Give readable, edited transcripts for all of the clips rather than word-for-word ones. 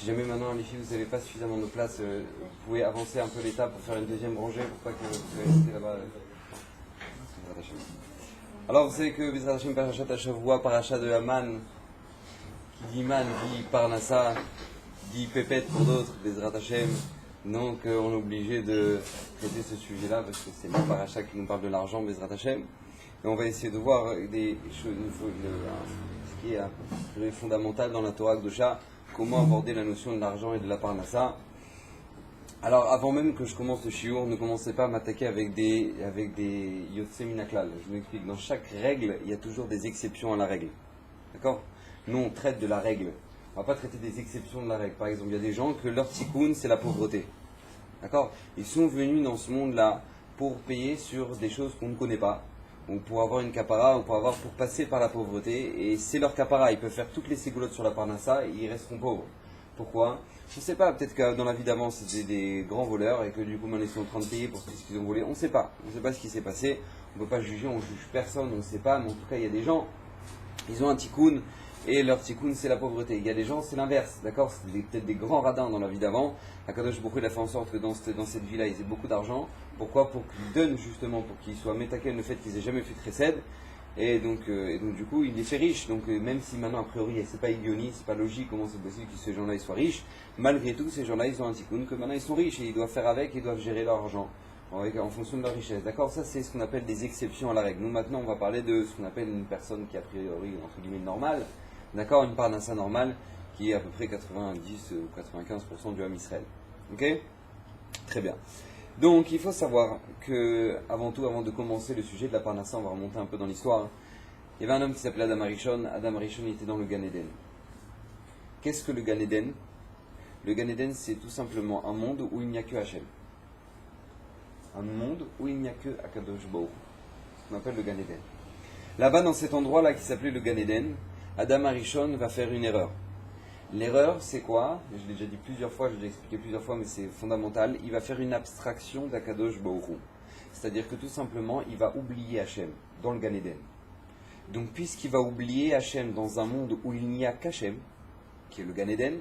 Si jamais maintenant, les filles, vous n'avez pas suffisamment de place, vous pouvez avancer un peu l'étape pour faire une deuxième rangée pour pas que vous soyez resté là-bas. Alors, vous savez que Bezrat Hashem Parashat Hashavua, Parashat de Haman, qui dit Man, dit Parnassa, dit Pépette pour d'autres, Bezrat Hashem. Donc, on est obligé de traiter ce sujet-là parce que c'est le Parashat qui nous parle de l'argent, Bezrat Hashem. Et on va essayer de voir des choses, ce qui est fondamental dans la Torah Kedosha, comment aborder la notion de l'argent et de la Parnassa. Alors, avant même que je commence le shiur, ne commencez pas à m'attaquer avec des Yotse Minaklal. Je vous explique, dans chaque règle, il y a toujours des exceptions à la règle. D'accord? Nous, on traite de la règle. On ne va pas traiter des exceptions de la règle. Par exemple, il y a des gens que leur tikkun, c'est la pauvreté. D'accord? Ils sont venus dans ce monde-là pour payer sur des choses qu'on ne connaît pas, ou pour avoir une kapara, ou pour passer par la pauvreté, et c'est leur kapara. Ils peuvent faire toutes les ségoulottes sur la parnassa, et ils resteront pauvres. Pourquoi? Je ne sais pas, peut-être que dans la vie d'avant c'était des grands voleurs et que du coup maintenant ils sont en train de payer pour tout ce qu'ils ont volé. On ne sait pas. On ne sait pas ce qui s'est passé. On ne peut pas juger, on ne juge personne, on ne sait pas. Mais en tout cas, il y a des gens, ils ont un tikkun et leur tikkun c'est la pauvreté. Il y a des gens, c'est l'inverse. D'accord? C'est peut-être des grands radins dans la vie d'avant. Akadosh Baruch Hu, il a fait en sorte que dans cette vie-là, ils aient beaucoup d'argent. Pourquoi? Pour qu'ils donnent justement, pour qu'ils soient métaqués le fait qu'ils aient jamais fait de chesed. Et donc, du coup, il les fait riches. Donc, même si maintenant, a priori, c'est pas idioni, c'est pas logique, comment c'est possible que ces gens-là ils soient riches, malgré tout, ces gens-là, ils ont un tikkun, que maintenant ils sont riches et ils doivent faire avec, ils doivent gérer leur argent en fonction de leur richesse. D'accord? Ça, c'est ce qu'on appelle des exceptions à la règle. Nous, maintenant, on va parler de ce qu'on appelle une personne qui, a priori, entre guillemets, normale. D'accord? Une parnassa normale qui est à peu près 90 ou 95% du Ham Israël. Ok? Très bien. Donc, il faut savoir que, avant tout, avant de commencer le sujet de la parnassa, on va remonter un peu dans l'histoire. Il y avait un homme qui s'appelait Adam Arishon. Adam Arishon était dans le Gan Eden. Qu'est-ce que le Gan Eden? Le Gan Eden, c'est tout simplement un monde où il n'y a que Hachem. Un monde où il n'y a que Akadosh Baruch Hu. Ce qu'on appelle le Gan Eden. Là-bas, dans cet endroit-là qui s'appelait le Gan Eden, Adam Arishon va faire une erreur. L'erreur, c'est quoi? Je l'ai déjà dit plusieurs fois, je l'ai expliqué plusieurs fois, mais c'est fondamental. Il va faire une abstraction d'Akadosh Baruch Hu. C'est-à-dire que tout simplement, il va oublier Hachem dans le Gan Eden. Donc, puisqu'il va oublier Hachem dans un monde où il n'y a qu'Hachem, qui est le Gan Eden,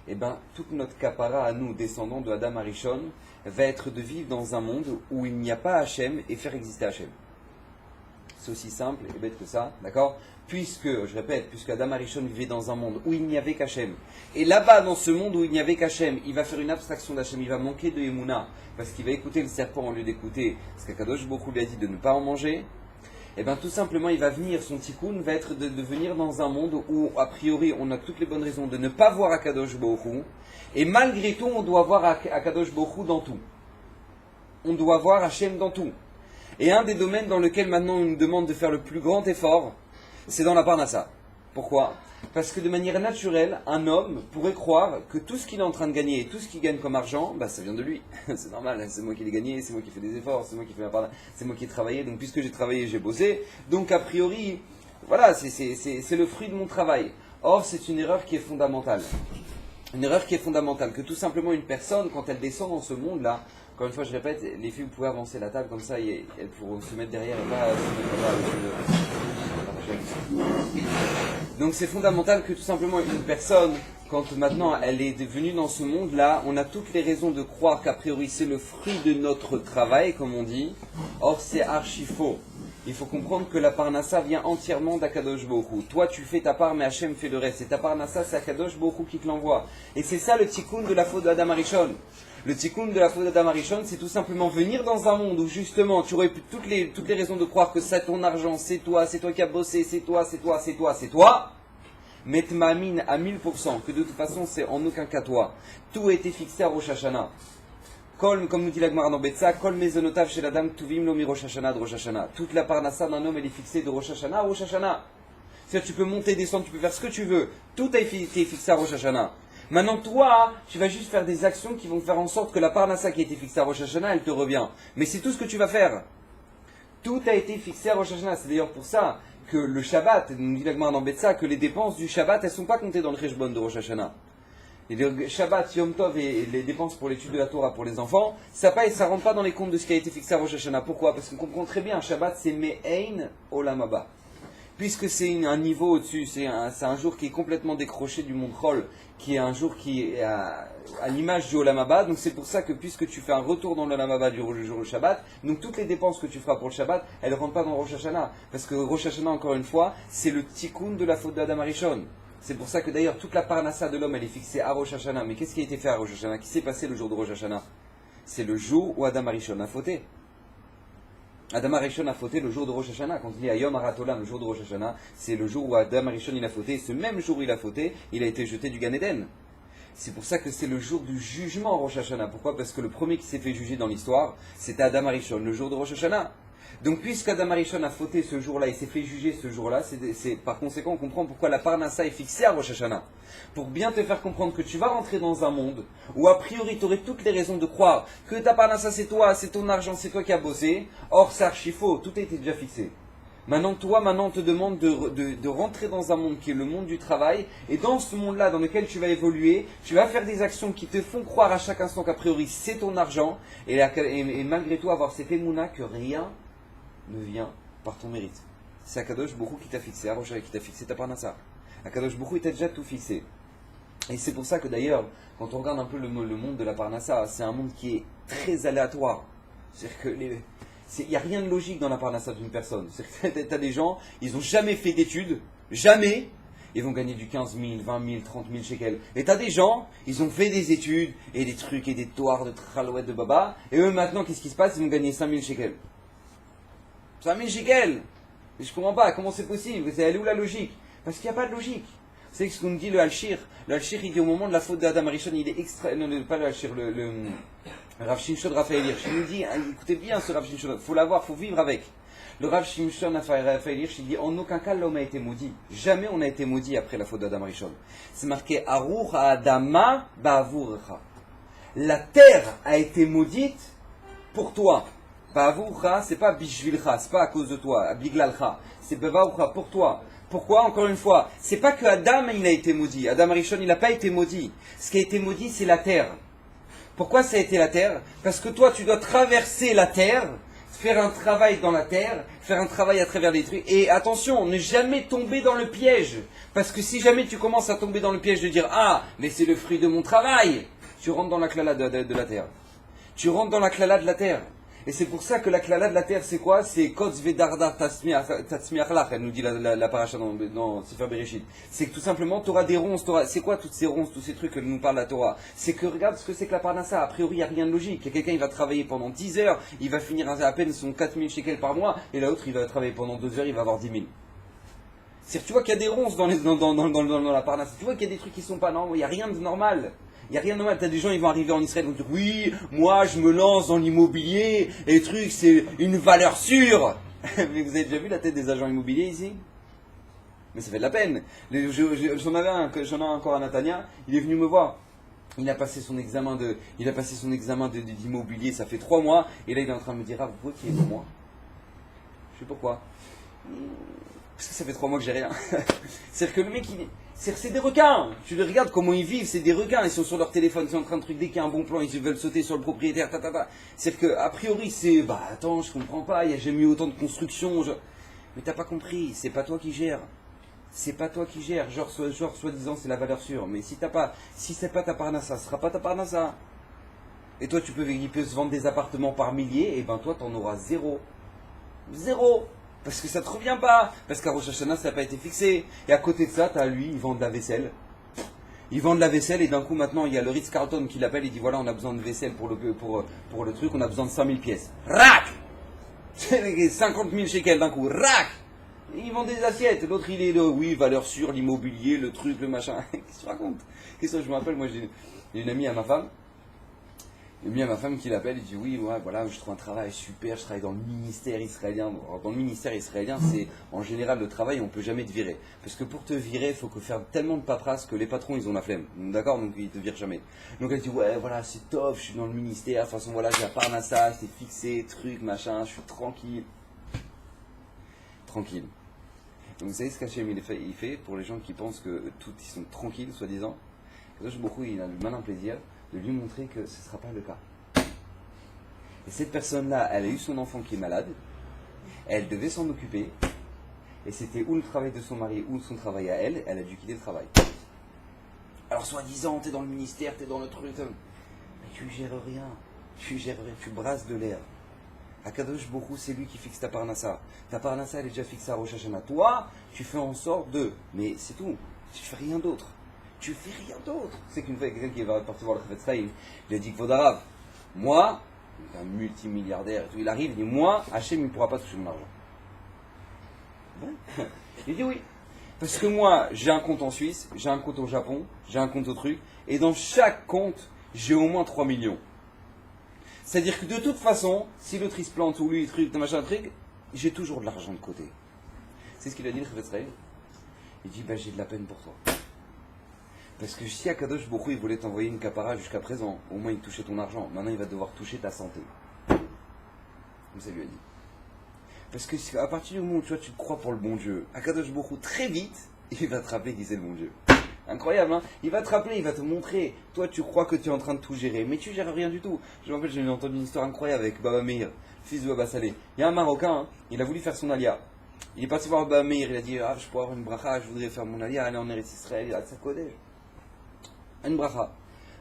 eh bien, toute notre kapara à nous, descendants de Adam Arishon, va être de vivre dans un monde où il n'y a pas Hachem et faire exister Hachem. C'est aussi simple et bête que ça, d'accord? Puisque Adam Arishon vivait dans un monde où il n'y avait qu'Hachem, et là-bas, dans ce monde où il n'y avait qu'Hachem, il va faire une abstraction d'Hachem, il va manquer de Emouna, parce qu'il va écouter le serpent au lieu d'écouter ce qu'Akadosh Baruch Hu lui a dit de ne pas en manger. Et bien tout simplement, il va venir, son tikkun va être de venir dans un monde où, a priori, on a toutes les bonnes raisons de ne pas voir Akadosh Baruch Hu, et malgré tout, on doit voir Akadosh Baruch Hu dans tout. On doit voir Hachem dans tout. Et un des domaines dans lequel maintenant on nous demande de faire le plus grand effort, c'est dans la parnassa. Pourquoi? Parce que de manière naturelle, un homme pourrait croire que tout ce qu'il est en train de gagner et tout ce qu'il gagne comme argent, ça vient de lui. C'est normal, c'est moi qui l'ai gagné, c'est moi qui fais des efforts, c'est moi qui fais la parnassa, c'est moi qui ai travaillé, donc puisque j'ai travaillé, j'ai bossé. Donc a priori, voilà, c'est le fruit de mon travail. Or, c'est une erreur qui est fondamentale. Une erreur qui est fondamentale, que tout simplement une personne, quand elle descend dans ce monde-là, encore une fois, je répète, les filles, vous pouvez avancer la table comme ça, et elles pourront se mettre derrière et pas se mettre Donc c'est fondamental que tout simplement une personne, quand maintenant elle est venue dans ce monde-là, on a toutes les raisons de croire qu'a priori c'est le fruit de notre travail, comme on dit. Or c'est archi faux. Il faut comprendre que la parnassa vient entièrement d'Akadosh Baruch Hu. Toi tu fais ta part, mais Hachem fait le reste. Et ta parnassa, c'est Akadosh Baruch Hu qui te l'envoie. Et c'est ça le tikkun de la faute d'Adam Arishon. Le tikkun de la faute d'Adam Arishon, c'est tout simplement venir dans un monde où justement tu aurais toutes les raisons de croire que c'est ton argent, c'est toi qui as bossé, c'est toi. Mais tu m'amines à 1000% que de toute façon c'est en aucun cas toi. Tout a été fixé à Rosh Hashanah. Comme nous dit la Gemara dans Betsa, Kol mezonotav shel adam tuvim lo mi Rosh Hashanah de Rosh Hashanah. Toute la parnassa d'un homme elle est fixée de Rosh Hashanah à Rosh Hashanah. C'est-à-dire tu peux monter, descendre, tu peux faire ce que tu veux. Tout a été fixé à Rosh Hashanah. Maintenant, toi, tu vas juste faire des actions qui vont faire en sorte que la parnassa qui a été fixée à Rosh Hashanah, elle te revient. Mais c'est tout ce que tu vas faire. Tout a été fixé à Rosh Hashanah. C'est d'ailleurs pour ça que le Shabbat, nous dit la Gemara dans Betsa, que les dépenses du Shabbat, elles ne sont pas comptées dans le Cheshbon de Rosh Hashanah. Et le Shabbat, Yom Tov et les dépenses pour l'étude de la Torah pour les enfants, ça ne rentre pas dans les comptes de ce qui a été fixé à Rosh Hashanah. Pourquoi? Parce qu'on comprend très bien, Shabbat, c'est Me'ein Olam Haba. puisque c'est un niveau au-dessus, c'est un jour qui est complètement décroché du monde Chol, qui est un jour qui est à l'image du Olam Haba. Donc c'est pour ça que puisque tu fais un retour dans l'Olam Haba du jour du Shabbat, donc toutes les dépenses que tu feras pour le Shabbat, elles ne rentrent pas dans Rosh Hashanah. Parce que Rosh Hashanah, encore une fois, c'est le tikkun de la faute d'Adam Arishon. C'est pour ça que d'ailleurs toute la parnassa de l'homme elle est fixée à Rosh Hashanah. Mais qu'est-ce qui a été fait à Rosh Hashanah? Qui s'est passé le jour de Rosh Hashanah? C'est le jour où Adam Arishon a fauté. Adam Arishon a fauté le jour de Rosh Hashanah. Quand il dit Ayom Aratolam, le jour de Rosh Hashanah, c'est le jour où Adam Arishon il a fauté. Ce même jour où il a fauté, il a été jeté du Gan Eden. C'est pour ça que c'est le jour du jugement Rosh Hashanah. Pourquoi? Parce que le premier qui s'est fait juger dans l'histoire, c'était Adam Arishon, le jour de Rosh Hashanah. Donc puisqu'Adam Arishon a fauté ce jour-là, il s'est fait juger ce jour-là, par conséquent on comprend pourquoi la Parnassa est fixée à Rosh Hashanah. Pour bien te faire comprendre que tu vas rentrer dans un monde où a priori tu aurais toutes les raisons de croire que ta Parnassa c'est toi, c'est ton argent, c'est toi qui as bossé. Or c'est archi faux, tout a été déjà fixé. Maintenant on te demande de rentrer dans un monde qui est le monde du travail, et dans ce monde-là dans lequel tu vas évoluer, tu vas faire des actions qui te font croire à chaque instant qu'a priori c'est ton argent, et malgré tout avoir cette émouna que rien ne vient par ton mérite. C'est Akadosh Baruch Hu qui t'a fixé, Aroshai qui t'a fixé ta parnassa. Akadosh Baruch Hu t'a déjà tout fixé. Et c'est pour ça que d'ailleurs, quand on regarde un peu le monde de la parnassa, c'est un monde qui est très aléatoire. C'est-à-dire que il n'y a rien de logique dans la parnassa d'une personne. C'est-à-dire que tu as des gens, ils n'ont jamais fait d'études, jamais, ils vont gagner du 15 000, 20 000, 30 000 shekels. Et tu as des gens, ils ont fait des études, et des trucs, et des toires de tralouettes de baba, et eux maintenant, qu'est-ce qui se passe? Ils vont gagner 5 000 shekels. 5000 shekels. Je comprends pas, comment c'est possible? Elle est où la logique? Parce qu'il n'y a pas de logique. C'est ce qu'on nous dit le Al-Shir. Le Al-Shir, il dit au moment de la faute d'Adam Arishon, il est extra... Non, pas le Al-Shir, le Rav Shimshon Raphaël Hirsch. Il nous dit, écoutez bien ce Rav Shimshon, il faut l'avoir, il faut vivre avec. Le Rav Shimshon Raphaël Hirsch, il dit, en aucun cas l'homme a été maudit. Jamais on a été maudit après la faute d'Adam Arishon. C'est marqué, Aruch Adama Ba'avurcha. La terre a été maudite pour toi. Ba'avurcha, c'est pas bishvilcha, c'est pas à cause de toi, biglalcha. C'est ba'avurcha pour toi. Pourquoi? Encore une fois, c'est pas que Adam il a été maudit. Adam Arishon il n'a pas été maudit. Ce qui a été maudit c'est la terre. Pourquoi ça a été la terre? Parce que toi tu dois traverser la terre, faire un travail dans la terre, faire un travail à travers les trucs. Et attention, ne jamais tomber dans le piège. Parce que si jamais tu commences à tomber dans le piège de dire ah mais c'est le fruit de mon travail, tu rentres dans la klala de la terre. Tu rentres dans la klala de la terre. Et c'est pour ça que la klala de la terre, c'est quoi? C'est Kotz Vedardar Tatsmiachlach, elle nous dit la paracha dans Sefer Bereshit. C'est que tout simplement, tu auras des ronces. C'est quoi toutes ces ronces, tous ces trucs que nous parle la Torah? C'est que regarde ce que c'est que la parnassa. A priori, il n'y a rien de logique. Il y a quelqu'un, il va travailler pendant 10 heures, il va finir à peine son 4000 shekels par mois, et l'autre, il va travailler pendant 2 heures, il va avoir 10 000. C'est-à-dire, tu vois qu'il y a des ronces dans la parnassa. Tu vois qu'il y a des trucs qui sont pas normaux. Il n'y a rien de normal. Il n'y a rien de normal. T'as des gens, ils vont arriver en Israël, ils vont dire oui, moi je me lance dans l'immobilier, et les trucs c'est une valeur sûre. Mais vous avez déjà vu la tête des agents immobiliers ici? Mais ça fait de la peine. J'en ai encore à Natania, il est venu me voir. Il a passé son examen d'immobilier, ça fait 3 mois, et là il est en train de me dire ah vous pouvez qui est pour moi? Je sais pourquoi. Parce que ça fait 3 mois que j'ai rien. C'est-à-dire que le mec, c'est des requins. Tu les regardes comment ils vivent, c'est des requins. Ils sont sur leur téléphone, ils sont en train de truc. Dès qu'il y a un bon plan, ils veulent sauter sur le propriétaire. C'est-à-dire qu'a priori, c'est attends, je comprends pas, il n'y a jamais eu autant de construction. Mais t'as pas compris, c'est pas toi qui gères. C'est pas toi qui gères. Genre soi-disant, c'est la valeur sûre. Mais si c'est pas ta parnassa, ce sera pas ta parnassa. Et toi, il peut se vendre des appartements par milliers, et ben toi, t'en auras zéro. Zéro. Parce que ça te revient pas. Parce qu'à Rosh Hashanah, ça n'a pas été fixé. Et à côté de ça, t'as lui, ils vendent de la vaisselle. Ils vendent de la vaisselle et d'un coup, maintenant, il y a le Ritz-Carlton qui l'appelle. Il dit voilà, on a besoin de vaisselle pour le truc, on a besoin de 5000 pièces. Rac 50 000 shekels d'un coup. Rac Ils vendent des assiettes. L'autre, il est là, oui, valeur sûre, l'immobilier, le truc, le machin. Qu'est-ce que tu racontes? Qu'est-ce que je me rappelle? Moi, j'ai une amie à ma femme. Et bien ma femme qui l'appelle, il dit oui, ouais, voilà, je trouve un travail super, je travaille dans le ministère israélien. Alors, dans le ministère israélien, c'est en général le travail, on ne peut jamais te virer. Parce que pour te virer, il faut que faire tellement de paperasse que les patrons, ils ont la flemme. D'accord? Donc ils te virent jamais. Donc elle dit ouais, voilà, c'est top, je suis dans le ministère, de toute façon, voilà, j'ai la parnassa, c'est fixé, truc, machin, je suis tranquille. Tranquille. Donc vous savez ce qu'Hachem il fait pour les gens qui pensent que tout, ils sont tranquilles, soi-disant. Beaucoup, il a le malin plaisir de lui montrer que ce ne sera pas le cas. Et cette personne-là, elle a eu son enfant qui est malade, elle devait s'en occuper, et c'était ou le travail de son mari ou son travail à elle, elle a dû quitter le travail. Alors soi-disant, t'es dans le ministère, t'es dans le truc, mais tu gères rien, tu brasses de l'air. Akadosh Borou, c'est lui qui fixe ta parnassa. Ta parnassa, elle est déjà fixée à Rosh Hashanah. Toi, tu fais en sorte de, mais c'est tout, tu fais rien d'autre. Tu fais rien d'autre. C'est qu'une fois, il y a quelqu'un qui va partir voir le Chafetz Chaim, il a dit Kvodarav, moi, un multimilliardaire et tout, il arrive, il dit moi, Hachem, il ne pourra pas toucher mon argent. Bon. Il dit oui. Parce que moi, j'ai un compte en Suisse, j'ai un compte au Japon, j'ai un compte au truc, et dans chaque compte, j'ai au moins 3 millions. C'est-à-dire que de toute façon, si l'autre il se plante ou lui, truc, machin, truc, j'ai toujours de l'argent de côté. C'est ce qu'il a dit le Chafetz Chaim. Il dit, j'ai de la peine pour toi. Parce que si Akadosh Borou il voulait t'envoyer une capara jusqu'à présent, au moins il touchait ton argent. Maintenant il va devoir toucher ta santé. Comme ça lui a dit. Parce que à partir du moment où tu te crois pour le bon Dieu, Akadosh Borou très vite, il va te rappeler qui c'est le bon Dieu. Incroyable, hein? Il va te rappeler, il va te montrer. Toi tu crois que tu es en train de tout gérer, mais tu gères rien du tout. Je me rappelle, j'ai entendu une histoire incroyable avec Baba Meir, fils de Baba Saleh. Il y a un Marocain, hein, il a voulu faire son alia. Il est parti voir Baba Meir, il a dit je pourrais avoir une bracha, je voudrais faire mon alia, aller en Eretz Israël, il a sa Kodesh. Une bracha.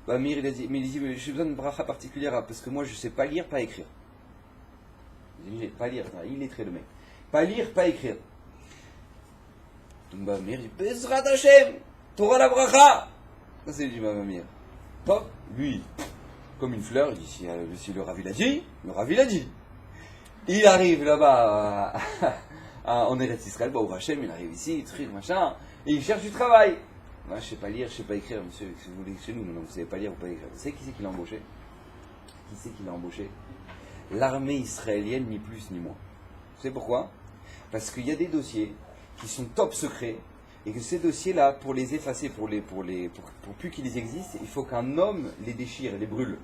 Meir il a dit, mais j'ai besoin d'une bracha particulière parce que moi je sais pas lire, pas écrire. Il dit, pas lire, il est très le mec. Pas lire, pas écrire. Donc Meir dit, Bezrat Hashem, t'auras la bracha. Ça c'est dit Meir. Toi, lui, comme une fleur, il dit, si le Rav il a dit, le Rav il a dit. Il arrive là-bas en Eretz Israël, au Hachem, il arrive ici, truc, machin, et il cherche du travail. Moi, je sais pas lire, je sais pas écrire, monsieur. Si vous voulez chez nous, non, vous savez pas lire ou pas écrire. Vous savez qui c'est qui l'a embauché? Qui c'est qui l'a embauché? L'armée israélienne, ni plus ni moins. Vous savez pourquoi? Parce qu'il y a des dossiers qui sont top secrets et que ces dossiers-là, pour les effacer, pour plus qu'ils existent, il faut qu'un homme les déchire et les brûle.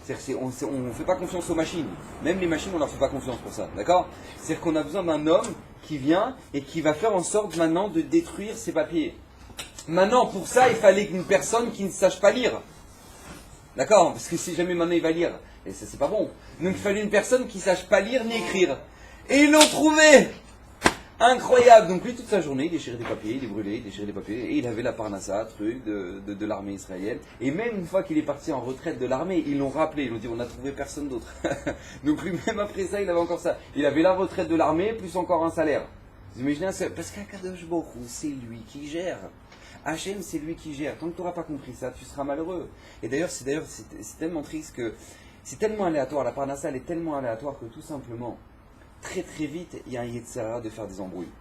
C'est-à-dire qu'on ne fait pas confiance aux machines. Même les machines, on ne leur fait pas confiance pour ça. D'accord? C'est-à-dire qu'on a besoin d'un homme qui vient et qui va faire en sorte maintenant de détruire ces papiers. Maintenant, pour ça, il fallait une personne qui ne sache pas lire. D'accord? Parce que si jamais maintenant il va lire, et ça c'est pas bon. Donc il fallait une personne qui ne sache pas lire ni écrire. Et ils l'ont trouvé! Incroyable! Donc lui, toute sa journée, il déchirait des papiers, il les brûlait, il déchirait des papiers, et il avait la parnassa, truc, de l'armée israélienne. Et même une fois qu'il est parti en retraite de l'armée, ils l'ont rappelé, ils l'ont dit, on n'a trouvé personne d'autre. Donc lui, même après ça, il avait encore ça. Il avait la retraite de l'armée, plus encore un salaire. Vous imaginez? Parce qu'Akadosh Borou, c'est lui qui gère. Hachem, c'est lui qui gère. Tant que tu n'auras pas compris ça, tu seras malheureux. Et d'ailleurs, c'est tellement triste que c'est tellement aléatoire. La parnassa, elle est tellement aléatoire que tout simplement, très très vite, il y a un Yetzirah de faire des embrouilles.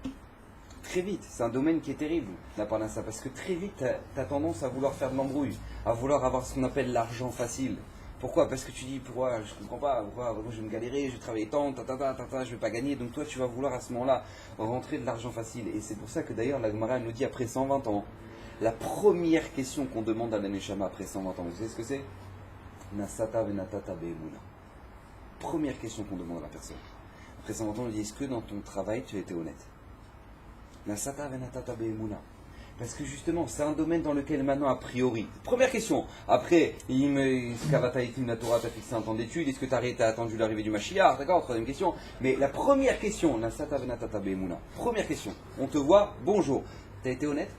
Très vite. C'est un domaine qui est terrible, la parnassa. Parce que très vite, tu as tendance à vouloir faire de l'embrouille. À vouloir avoir ce qu'on appelle l'argent facile. Pourquoi? Parce que tu dis, pourquoi, je comprends pas, pourquoi, moi je vais me galérer, je vais travailler tant, je vais pas gagner. Donc toi, tu vas vouloir à ce moment-là rentrer de l'argent facile. Et c'est pour ça que d'ailleurs, la Gemara nous dit, après 120 ans, la première question qu'on demande à la Neshama après 120 ans, vous savez ce que c'est? Nasata venatata be'emuna. Première question qu'on demande à la personne. Après 120 ans, on dit, est-ce que dans ton travail, tu as été honnête? Nasata venatata be'emuna. Parce que justement, c'est un domaine dans lequel maintenant, a priori, première question, après, est-ce qu'avataïtim la Torah t'a fixé un temps d'études? Est-ce que tu as attendu l'arrivée du Mashiach? D'accord, troisième question. Mais la première question, Nasata venatata be'emuna. Première question, on te voit, bonjour, t'as été honnête?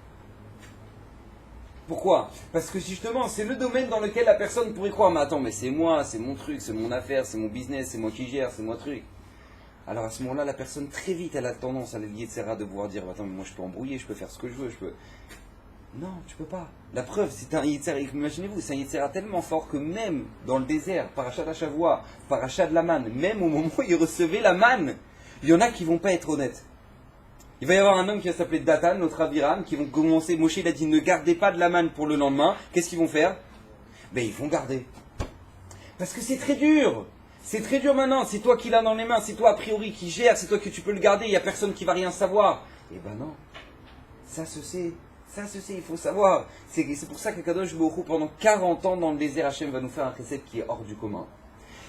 Pourquoi? Parce que justement, c'est le domaine dans lequel la personne pourrait croire, mais attends, mais c'est moi, c'est mon truc, c'est mon affaire, c'est mon business, c'est moi qui gère, c'est moi truc. Alors à ce moment-là, la personne très vite, elle a tendance à le Yetzirah de pouvoir dire, attends, mais moi je peux embrouiller, je peux faire ce que je veux, je peux... Non, tu peux pas. La preuve, c'est un Yetzirah, imaginez-vous, c'est un Yetzirah tellement fort que même dans le désert, parachat d'Achavua, parachat de la manne, même au moment où il recevait la manne, il y en a qui vont pas être honnêtes. Il va y avoir un homme qui va s'appeler Datan, notre Aviram, qui vont commencer, Moshe il a dit, ne gardez pas de la manne pour le lendemain. Qu'est-ce qu'ils vont faire? Ben ils vont garder. Parce que c'est très dur. C'est très dur maintenant, c'est toi qui l'as dans les mains, c'est toi a priori qui gère, c'est toi que tu peux le garder, il n'y a personne qui va rien savoir. Eh ben non, ça se sait, il faut savoir. C'est pour ça que Kadosh Borou, pendant 40 ans dans le désert, Hachem va nous faire un précepte qui est hors du commun.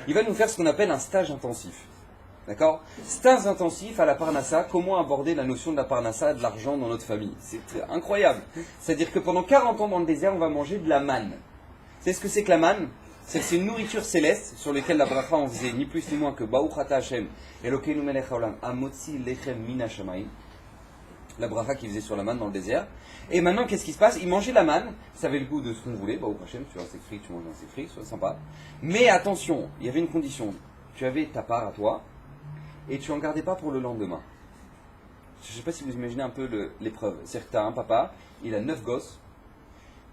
Il va nous faire ce qu'on appelle un stage intensif. D'accord? Stage intensif à la parnassa, comment aborder la notion de la parnassa et de l'argent dans notre famille. C'est incroyable. C'est-à-dire que pendant 40 ans dans le désert, on va manger de la manne. Vous savez ce que c'est que la manne? C'est une nourriture céleste sur laquelle la bracha on faisait ni plus ni moins que Baruch Ata Hashem Elokeinu melech haolam amotzi lechem min hashamayim. La bracha qu'il faisait sur la manne dans le désert. Et maintenant, qu'est-ce qui se passe? Il mangeait la manne, ça avait le goût de ce qu'on voulait, Baruch Hashem, tu as un steak frites, tu manges un steak frites, c'est sympa. Mais attention, il y avait une condition. Tu avais ta part à toi, et tu en gardais pas pour le lendemain. Je ne sais pas si vous imaginez un peu l'épreuve. C'est-à-dire que tu as un papa, il a 9 gosses.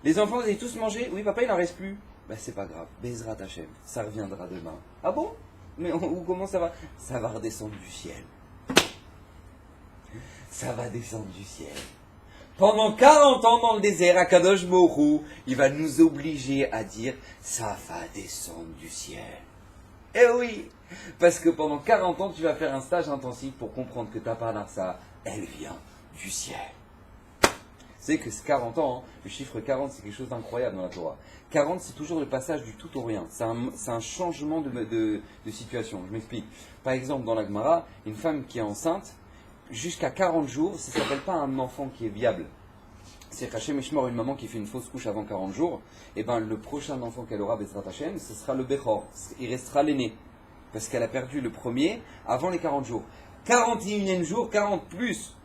Les enfants, vous avez tous mangé? Oui, papa, il n'en reste plus. Ben, c'est pas grave. Bezrat Hashem, ça reviendra demain. Ah bon? Mais comment ça va? Ça va redescendre du ciel. Ça va descendre du ciel. Pendant 40 ans dans le désert, Akadosh Baruch Hu, il va nous obliger à dire ça va descendre du ciel. Eh oui, parce que pendant 40 ans, tu vas faire un stage intensif pour comprendre que ta parnassa, elle vient du ciel. C'est que c'est 40 ans, hein, le chiffre 40, c'est quelque chose d'incroyable dans la Torah. 40, c'est toujours le passage du tout au rien. C'est un changement de situation. Je m'explique. Par exemple, dans la Gemara, une femme qui est enceinte, jusqu'à 40 jours, ça ne s'appelle pas un enfant qui est viable. C'est Hachem Ishmor, une maman qui fait une fausse couche avant 40 jours, et ben le prochain enfant qu'elle aura, Bezrat Hashem, ce sera le Bechor. Il restera l'aîné. Parce qu'elle a perdu le premier avant les 40 jours. 41e jour, 40 plus.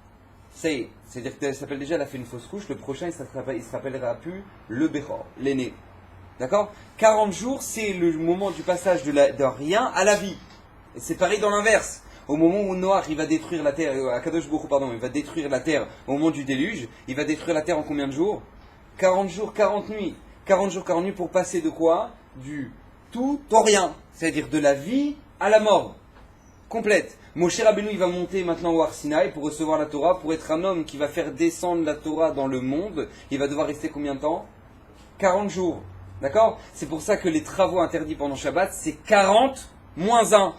C'est-à-dire qu'elle s'appelle déjà, elle a fait une fausse couche, le prochain, il ne se rappellera plus le Bechor, l'aîné. D'accord? 40 jours, c'est le moment du passage de rien à la vie. Et c'est pareil dans l'inverse. Au moment où Noach il va détruire la terre, Akadosh Baruch Hu, pardon, il va détruire la terre au moment du déluge, il va détruire la terre en combien de jours? 40 jours, 40 nuits. 40 jours, 40 nuits pour passer de quoi? Du tout au rien. C'est-à-dire de la vie à la mort. Complète. Moshe Rabbeinu il va monter maintenant au Har Sinaï pour recevoir la Torah, pour être un homme qui va faire descendre la Torah dans le monde. Il va devoir rester combien de temps? 40 jours. D'accord? C'est pour ça que les travaux interdits pendant Shabbat, c'est 40 moins 1.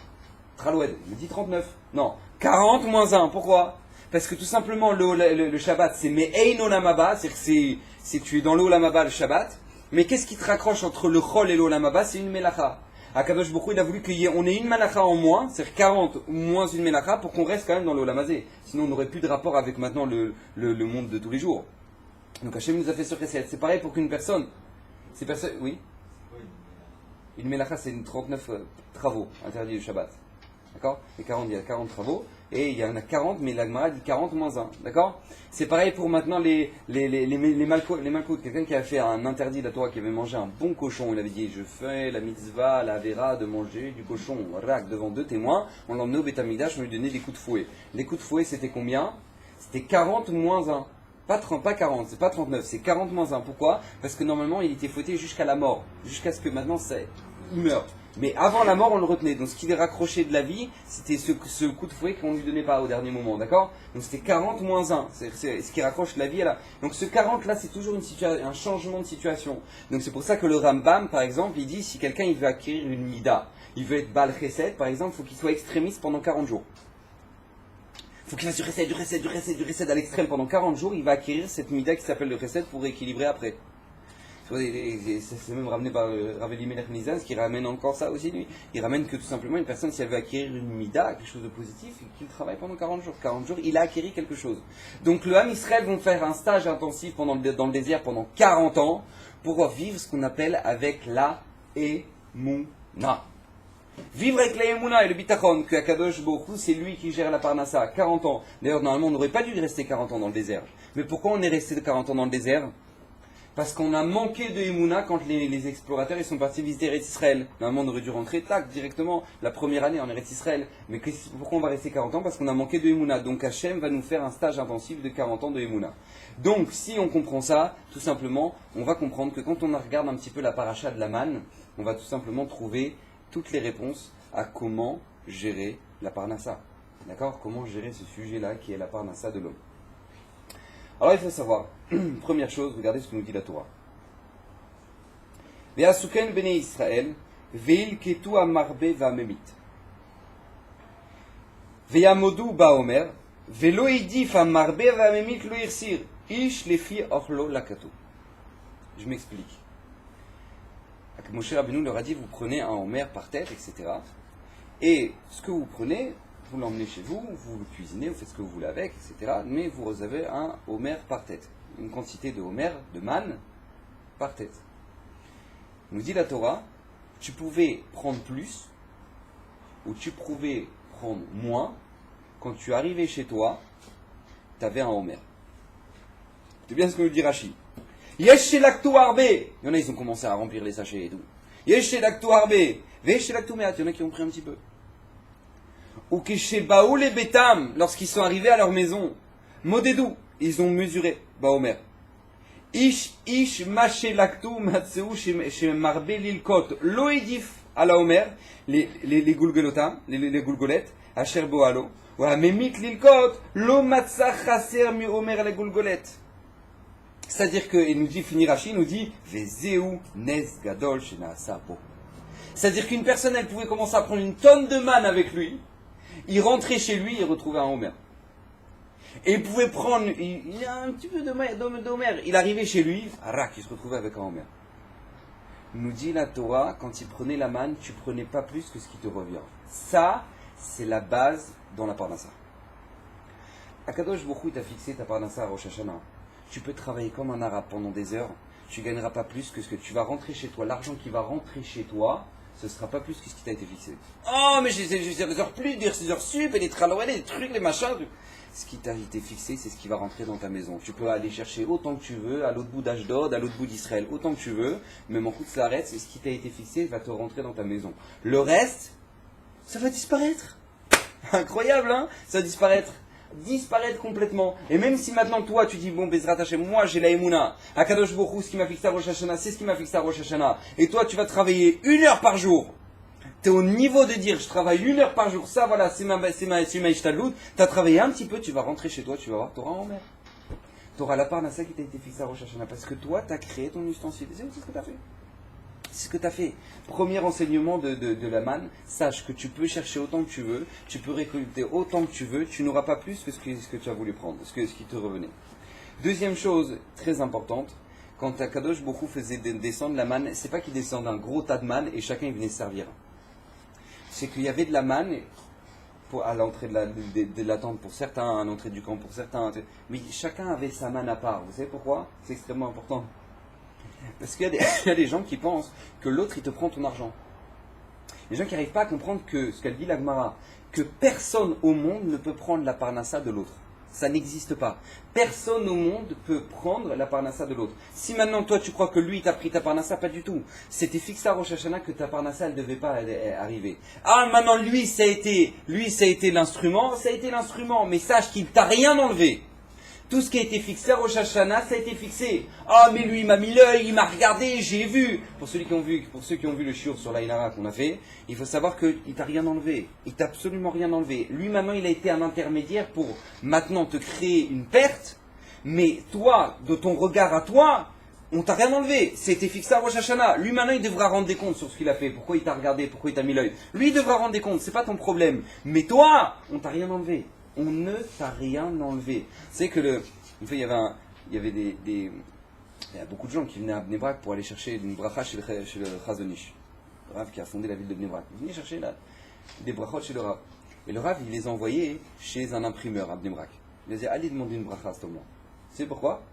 Traloued, il me dit 39. Non, 40 moins 1. Pourquoi? Parce que tout simplement, le Shabbat, c'est Me'ein Olam Haba, c'est-à-dire que c'est tu es dans l'Olam Haba le Shabbat. Mais qu'est-ce qui te raccroche entre le Chol et l'Olam Haba? C'est une Melacha. Akadosh Baruch Hu, il a voulu qu'on ait une Melacha en moins, c'est-à-dire 40 moins une Melacha, pour qu'on reste quand même dans l'Olam Hazé. Sinon, on n'aurait plus de rapport avec maintenant le monde de tous les jours. Donc Hachem nous a fait ce recette. C'est pareil pour qu'une personne. Oui? Une Melacha, c'est une 39 travaux interdits le Shabbat. D'accord? Il y a 40 travaux, et il y en a 40, mais la Gemara dit 40 moins 1. D'accord? C'est pareil pour maintenant les malkoutes. Quelqu'un qui a fait un interdit de la Torah, qui avait mangé un bon cochon, il avait dit je fais la mitzvah, la vera de manger du cochon, rak, devant 2 témoins, on l'emmenait au Beth Amikdash, on lui donnait des coups de fouet. Les coups de fouet, c'était combien? C'était 40 moins 1. Pas 40, c'est pas 39, c'est 40 moins 1. Pourquoi? Parce que normalement, il était fouetté jusqu'à la mort, jusqu'à ce que maintenant, il meurt. Mais avant la mort, on le retenait. Donc ce qui les raccrochait de la vie, c'était ce coup de fouet qu'on ne lui donnait pas au dernier moment. D'accord? Donc c'était 40 moins 1. C'est ce qui raccroche la vie à la... Donc ce 40 là, c'est toujours un changement de situation. Donc c'est pour ça que le Rambam, par exemple, il dit si quelqu'un il veut acquérir une mida, il veut être Baal Chesed, par exemple, il faut qu'il soit extrémiste pendant 40 jours. Il faut qu'il fasse du Chesed à l'extrême pendant 40 jours, il va acquérir cette mida qui s'appelle le Chesed pour rééquilibrer après. C'est même ramené par Rav Elimelech Nizan, qui ramène encore ça aussi, lui. Il ramène que tout simplement une personne, si elle veut acquérir une mida, quelque chose de positif, qu'il travaille pendant 40 jours. 40 jours, il a acquéri quelque chose. Donc le Ham Israël vont faire un stage intensif dans le désert pendant 40 ans pour vivre ce qu'on appelle avec la Emouna. Vivre avec la Emouna et le Bitachon, que Akadosh Baruch Hu, c'est lui qui gère la Parnassa, 40 ans. D'ailleurs, normalement, on n'aurait pas dû rester 40 ans dans le désert. Mais pourquoi on est resté 40 ans dans le désert? Parce qu'on a manqué de Emouna quand les explorateurs ils sont partis visiter Eretz Israël. Normalement, on aurait dû rentrer directement la première année en Eretz Israël. Mais pourquoi on va rester 40 ans? Parce qu'on a manqué de Emouna. Donc Hachem va nous faire un stage intensif de 40 ans de Emouna. Donc si on comprend ça, tout simplement, on va comprendre que quand on regarde un petit peu la paracha de la manne, on va tout simplement trouver toutes les réponses à comment gérer la parnassa. D'accord? Comment gérer ce sujet-là qui est la parnassa de l'homme. Alors il faut savoir, première chose, regardez ce que nous dit la Torah. Ve'asuken bnei Israël, ve'ilketu amarbe va'memit. Ve'yamodu ba'omer, ve'lo idif amarbe va'memit lo yirsir, ish lefi ochlo lakato. Je m'explique. Moshe Rabbeinu leur a dit, vous prenez un homer par tête, etc. Et ce que vous prenez, vous l'emmenez chez vous, vous le cuisinez, vous faites ce que vous voulez avec, etc. Mais vous avez un homer par tête. Une quantité de homer, de manne, par tête. Nous dit la Torah tu pouvais prendre plus ou tu pouvais prendre moins. Quand tu arrivais chez toi, tu avais un Homer. C'est bien ce que nous dit Rashi. Yesh Lacto Arbe. Il y en a, ils ont commencé à remplir les sachets et tout. Yesh Lacto Arbe. Vesh Lacto Meat. Il y en a qui ont pris un petit peu. Ou Keshe Baou les Betam. Lorsqu'ils sont arrivés à leur maison. Modedou. Ils ont mesuré. Baomer. Ish Maché Lacto Matseu chez Marbe Lilkot. Loedif à la Homer. Les Gulgolotam. Les Gulgolettes. Asher Boalo. Wa Memit Lilkot. Lo Matsa Chaser Mi Homer les Gulgolettes. C'est-à-dire que, il nous dit, finir Rashi, il nous dit, Vezeu Nes Gadol Shenaasa Bo. C'est-à-dire qu'une personne, elle pouvait commencer à prendre une tonne de manne avec lui, il rentrait chez lui, il retrouvait un Homer. Et il pouvait prendre, il y a un petit peu d'Homer, il arrivait chez lui, Arak, il se retrouvait avec un Homer. Nous dit la Torah, quand il prenait la manne, tu prenais pas plus que ce qui te revient. Ça, c'est la base dans la Parnassa. Akadosh Baruch Hu t'a fixé ta Parnassa à Rosh Hashanah. Tu peux travailler comme un arabe pendant des heures, tu ne gagneras pas plus que ce que tu vas rentrer chez toi. L'argent qui va rentrer chez toi, ce ne sera pas plus que ce qui t'a été fixé. Oh, mais j'ai des heures plus, des heures sup, et des tralouettes, les trucs, les machins. Ce qui t'a été fixé, c'est ce qui va rentrer dans ta maison. Tu peux aller chercher autant que tu veux, à l'autre bout d'Ashdod, à l'autre bout d'Israël, autant que tu veux. Même en coup de s'arrête, c'est ce qui t'a été fixé, va te rentrer dans ta maison. Le reste, ça va disparaître. Incroyable, hein? Ça va disparaître complètement. Et même si maintenant toi tu dis bon Bezrat Hashem, moi j'ai la Emouna, Akadosh Baruch Hu, ce qui m'a fixé à Rosh Hashanah, c'est ce qui m'a fixé à Rosh Hashanah, et toi tu vas travailler 1 heure par jour, tu es au niveau de dire je travaille 1 heure par jour, ça voilà, c'est ma ishtadlut, tu as travaillé un petit peu, tu vas rentrer chez toi, tu vas voir, tu auras en mer. Tu auras la parnassa qui t'a été fixée à Rosh Hashanah, parce que toi tu as créé ton ustensile, c'est ce que tu as fait. C'est ce que tu as fait. Premier enseignement de la manne, sache que tu peux chercher autant que tu veux, tu peux récolter autant que tu veux, tu n'auras pas plus que ce que tu as voulu prendre, ce qui te revenait. Deuxième chose très importante, quand Kadosh Baruch Hu faisait descendre la manne, c'est pas qu'il descendait un gros tas de manne et chacun venait se servir. C'est qu'il y avait de la manne à l'entrée de la tente pour certains, à l'entrée du camp pour certains, mais chacun avait sa manne à part. Vous savez pourquoi? C'est extrêmement important. Parce qu'il y a des gens qui pensent que l'autre il te prend ton argent. Les gens qui n'arrivent pas à comprendre que ce qu'elle dit la Gemara, que personne au monde ne peut prendre la parnassa de l'autre. Ça n'existe pas. Personne au monde peut prendre la parnassa de l'autre. Si maintenant toi tu crois que lui t'a pris ta parnassa, pas du tout. C'était fixé à Rosh Hashanah que ta parnassa elle ne devait pas arriver. Ah maintenant lui ça a été l'instrument, mais sache qu'il t'a rien enlevé. Tout ce qui a été fixé à Rosh Hashanah, ça a été fixé. Ah, mais lui, il m'a mis l'œil, il m'a regardé, j'ai vu. Pour ceux qui ont vu le shiur sur l'Aïnara qu'on a fait, il faut savoir qu'il t'a rien enlevé. Il t'a absolument rien enlevé. Lui, maintenant, il a été un intermédiaire pour maintenant te créer une perte. Mais toi, de ton regard à toi, on t'a rien enlevé. C'était fixé à Rosh Hashanah. Lui, maintenant, il devra rendre des comptes sur ce qu'il a fait. Pourquoi il t'a regardé, pourquoi il t'a mis l'œil. Lui, il devra rendre des comptes, c'est pas ton problème. Mais toi, on t'a rien enlevé. On ne t'a rien enlevé. C'est que une fois, il y avait beaucoup de gens qui venaient à Bnei Brak pour aller chercher une bracha chez le Chazonish. Le Rav qui a fondé la ville de Bnei Brak. Ils venaient chercher des brachot chez le Rav. Et le Rav, il les envoyait chez un imprimeur à Bnei Brak. Il disait, allez demander une bracha à cet homme-là. Tu sais pourquoi?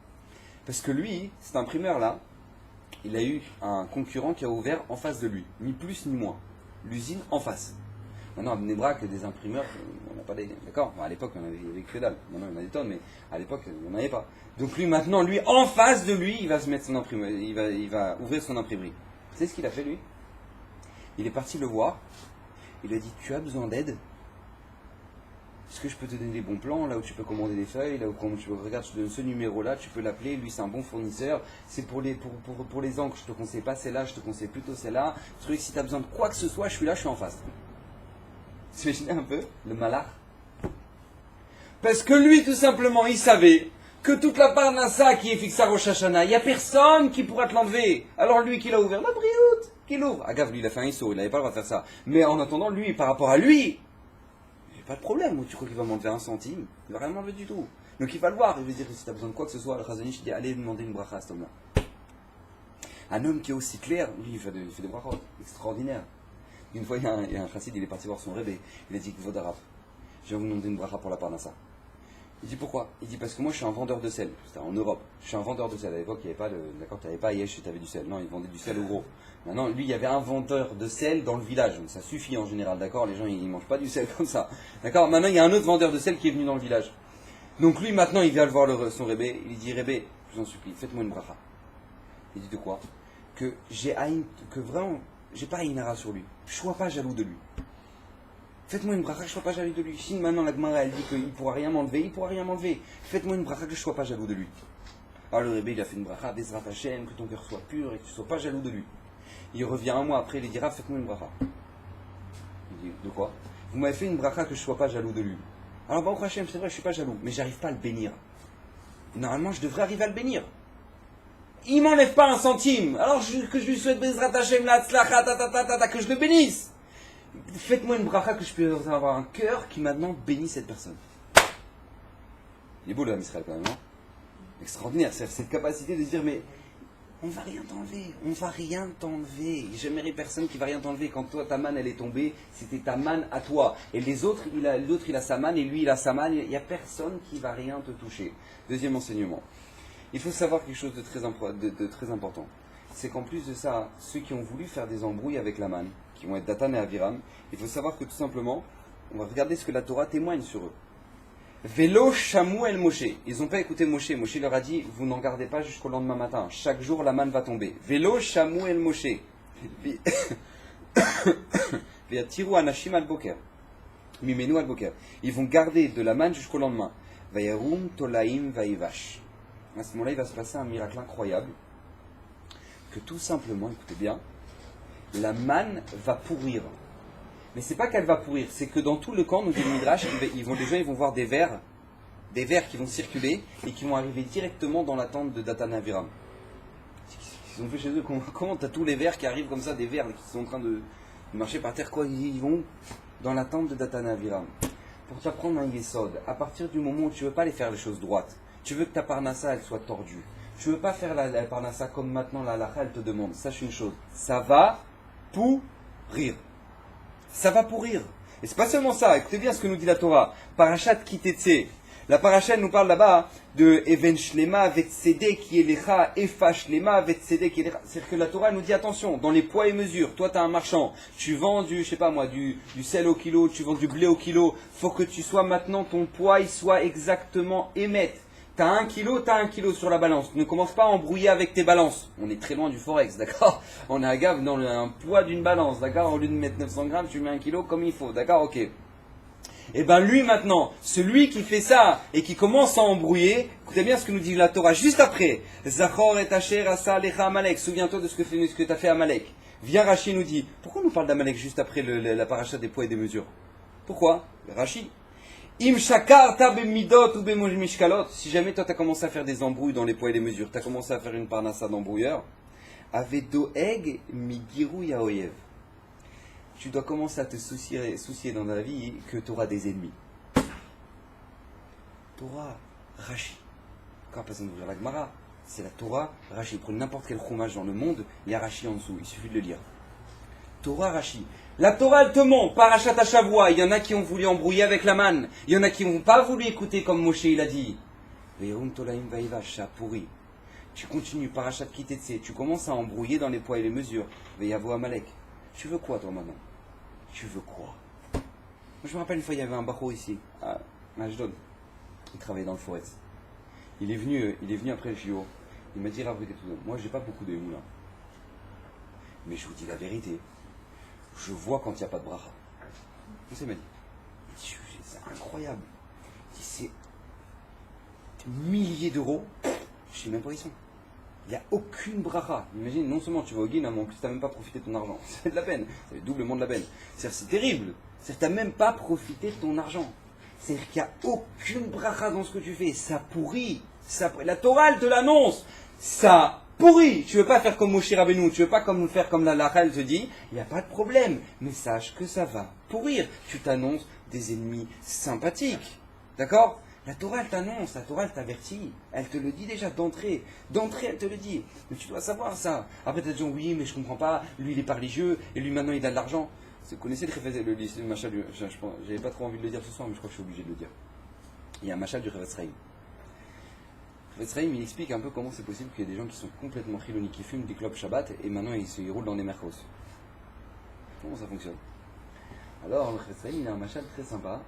Parce que lui, cet imprimeur-là, il a eu un concurrent qui a ouvert en face de lui. Ni plus ni moins. L'usine en face. Maintenant, à Bnei Brak, des imprimeurs, on n'a pas des... D'accord, à l'époque, il y avait que dalle. Maintenant, il y en a des tonnes, mais à l'époque, il n'y en avait pas. Donc lui, maintenant, en face de lui, il va se mettre son imprimeur, il va ouvrir son imprimerie. Tu sais ce qu'il a fait, lui? Il est parti le voir. Il lui a dit, tu as besoin d'aide? Est-ce que je peux te donner des bons plans, là où tu peux commander des feuilles, là où tu regardes, je te donne ce numéro-là, tu peux l'appeler, lui c'est un bon fournisseur, c'est pour les encres, je te conseille pas celle-là, je te conseille plutôt celle-là. Ce truc, si tu as besoin de quoi que ce soit, je suis là, je suis en face. Tu imaginez un peu le malach? Parce que lui, tout simplement, il savait que toute la parnassa qui est fixée à Rosh Hashanah, il n'y a personne qui pourra te l'enlever. Alors lui qui l'a ouvert, la brioute, qui l'ouvre. Agave, lui, il a fait un ISO, il n'avait pas le droit de faire ça. Mais en attendant, lui, par rapport à lui, il n'y a pas de problème. Tu crois qu'il va m'enlever un centime? Il ne va rien m'enlever du tout. Donc il va le voir, il va dire, si tu as besoin de quoi que ce soit, le Chazonish dit, allez demander une bracha à cet homme-là. Un homme qui est aussi clair, lui, il fait des brachot extraordinaires. Une fois, il y a un chassid, il est parti voir son rebbe. Il a dit, Kvodarav, je vais vous demander une bracha pour la parnassa. Il dit pourquoi? Il dit parce que moi je suis un vendeur de sel. C'était en Europe. Je suis un vendeur de sel. À l'époque, il n'y avait pas de. D'accord, tu n'avais pas Yesh et tu avais du sel. Non, il vendait du sel au gros. Maintenant, lui, il y avait un vendeur de sel dans le village. Donc ça suffit en général, d'accord? Les gens, ils ne mangent pas du sel comme ça. D'accord? Maintenant, il y a un autre vendeur de sel qui est venu dans le village. Donc lui, maintenant, il vient le voir son Rébé. Il lui dit, Rébé, je vous en supplie, faites-moi une bracha. Il dit de quoi? Que vraiment, j'ai pas Inara sur lui. Je ne sois pas jaloux de lui. Faites-moi une bracha que je ne sois pas jaloux de lui. Si maintenant la Gemara elle dit qu'il ne pourra rien m'enlever, il ne pourra rien m'enlever. Faites-moi une bracha que je ne sois pas jaloux de lui. Alors le Rébé il a fait une bracha, Bezrat Hashem, que ton cœur soit pur et que tu ne sois pas jaloux de lui. Il revient un mois après, il dira faites-moi une bracha. Il dit de quoi? Vous m'avez fait une bracha que je ne sois pas jaloux de lui. Alors Baruch Hashem, c'est vrai, je ne suis pas jaloux, mais j'arrive pas à le bénir. Normalement, je devrais arriver à le bénir. Il m'enlève pas un centime. Alors que je lui souhaite Bezrat Hashem, que je le bénisse. Faites-moi une bracha que je puisse avoir un cœur qui maintenant bénit cette personne. Il est beau le Israël quand même, hein? Extraordinaire, c'est cette capacité de se dire mais on va rien t'enlever, on va rien t'enlever. Jamais personne qui va rien t'enlever. Quand toi ta manne elle est tombée, c'était ta manne à toi. Et les autres, l'autre il a sa manne et lui il a sa manne. Il n'y a personne qui va rien te toucher. Deuxième enseignement. Il faut savoir quelque chose de très important. C'est qu'en plus de ça, ceux qui ont voulu faire des embrouilles avec la manne, qui vont être Datan et Aviram, il faut savoir que tout simplement, on va regarder ce que la Torah témoigne sur eux. Vélo Shamou el Moshe. Ils n'ont pas écouté Moshe. Moshe leur a dit, vous n'en gardez pas jusqu'au lendemain matin. Chaque jour, la manne va tomber. Vélo Shamou el Moshe. Tirou Anashim al Boker. Mimenu al Boker. Ils vont garder de la manne jusqu'au lendemain. Vayerum Tolaim Vaivash. À ce moment-là, il va se passer un miracle incroyable. Que tout simplement, écoutez bien, la manne va pourrir. Mais c'est pas qu'elle va pourrir, c'est que dans tout le camp, nous dit le Midrash, ils vont voir des vers qui vont circuler et qui vont arriver directement dans la tente de Datan et Aviram. Ils ont fait chez eux, comment t'as tous les vers qui arrivent comme ça, des vers qui sont en train de marcher par terre, quoi, ils vont dans la tente de Datan et Aviram. Pour t'apprendre un yesod, à partir du moment où tu veux pas aller faire les choses droites, tu veux que ta parnassa elle soit tordue, tu veux pas faire la parnassa comme maintenant la halakha elle te demande, sache une chose, ça va pourrir. Ça va pourrir. Et c'est pas seulement ça, écoutez bien ce que nous dit la Torah. Parashat Kitetse. La paracha nous parle là-bas de Even Shlema Vetsede qui est lecha, Efa Shlema Vetsede qui est lecha. C'est-à-dire que la Torah nous dit attention, dans les poids et mesures, toi tu as un marchand, tu vends du sel au kilo, tu vends du blé au kilo, faut que tu sois maintenant, ton poids il soit exactement émet. T'as 1 kilo sur la balance. Ne commence pas à embrouiller avec tes balances. On est très loin du forex, d'accord? On est à gave dans un poids d'une balance, d'accord? Au lieu de mettre 900 grammes, tu mets 1 kilo comme il faut, d'accord? Ok. Et bien lui maintenant, celui qui fait ça et qui commence à embrouiller, écoutez bien ce que nous dit la Torah juste après. Zachor et Asher asa alecha Amalek. Souviens-toi de ce que tu as fait à Amalek. Viens Rashi nous dit, pourquoi on nous parle d'Amalek juste après la paracha des poids et des mesures? Pourquoi? Rashi. Im shakar ta bemidot ou bemishkalot. Si jamais toi tu as commencé à faire des embrouilles dans les poids et les mesures, tu as commencé à faire une parnassa d'embrouilleur, avedoeg migiru yaoyev. Tu dois commencer à te soucier dans ta vie que tu auras des ennemis. Torah, Rashi. Quand personne d'ouvrir la Gemara, c'est la Torah, Rashi. Prenez n'importe quel fromage dans le monde, il y a Rashi en dessous, il suffit de le lire. Torah, Rashi. La Torah, elle te montre, Parashat Hashavua, il y en a qui ont voulu embrouiller avec la manne, il y en a qui n'ont pas voulu écouter comme Moshe il a dit. Ve'erum tolaim va'ivash, ça pourri. Tu continues, Parashat Kitetse, tu commences à embrouiller dans les poids et les mesures. Ve'yavo Amalek. Tu veux quoi toi maintenant? Tu veux quoi? Moi, je me rappelle une fois, il y avait un bachor ici, à Ashdod. Il travaillait dans le forex. Il est venu après le JO. Il m'a dit, Rav, moi j'ai pas beaucoup de moulins. Mais je vous dis la vérité. Je vois quand il n'y a pas de bracha. Il m'a dit, c'est incroyable. C'est milliers d'euros. Je sais même pas où ils sont. Il n'y a aucune bracha. Imagine, non seulement tu vas au Guin, mais en plus tu n'as même pas profité de ton argent. C'est de la peine. C'est doublement de la peine. C'est terrible. C'est que tu n'as même pas profité de ton argent. C'est-à-dire qu'il n'y a aucune bracha dans ce que tu fais. Ça pourrit. La Torah, elle te l'annonce. Ça pourrit. Tu ne veux pas faire comme Moshe Rabbeinu. Tu ne veux pas faire comme la Lacha, elle te dit. Il n'y a pas de problème. Mais sache que ça va pourrir. Tu t'annonces des ennemis sympathiques. D'accord? La Torah, elle t'annonce, la Torah, elle t'avertit, elle te le dit déjà d'entrée. D'entrée, elle te le dit. Mais tu dois savoir ça. Après, tu as dit, oui, mais je comprends pas, lui, il est pas religieux, et lui, maintenant, il a de l'argent. Vous connaissez le lycée, machin, j'avais pas trop envie de le dire ce soir, mais je crois que je suis obligé de le dire. Il y a un machal du Chavetz Chaim. Chavetz Chaim, il explique un peu comment c'est possible qu'il y ait des gens qui sont complètement chiloni, qui fument des clopes Shabbat et maintenant ils roulent dans des mercos. Comment ça fonctionne? Alors, le Chavetz Chaim, il a un machal très sympa.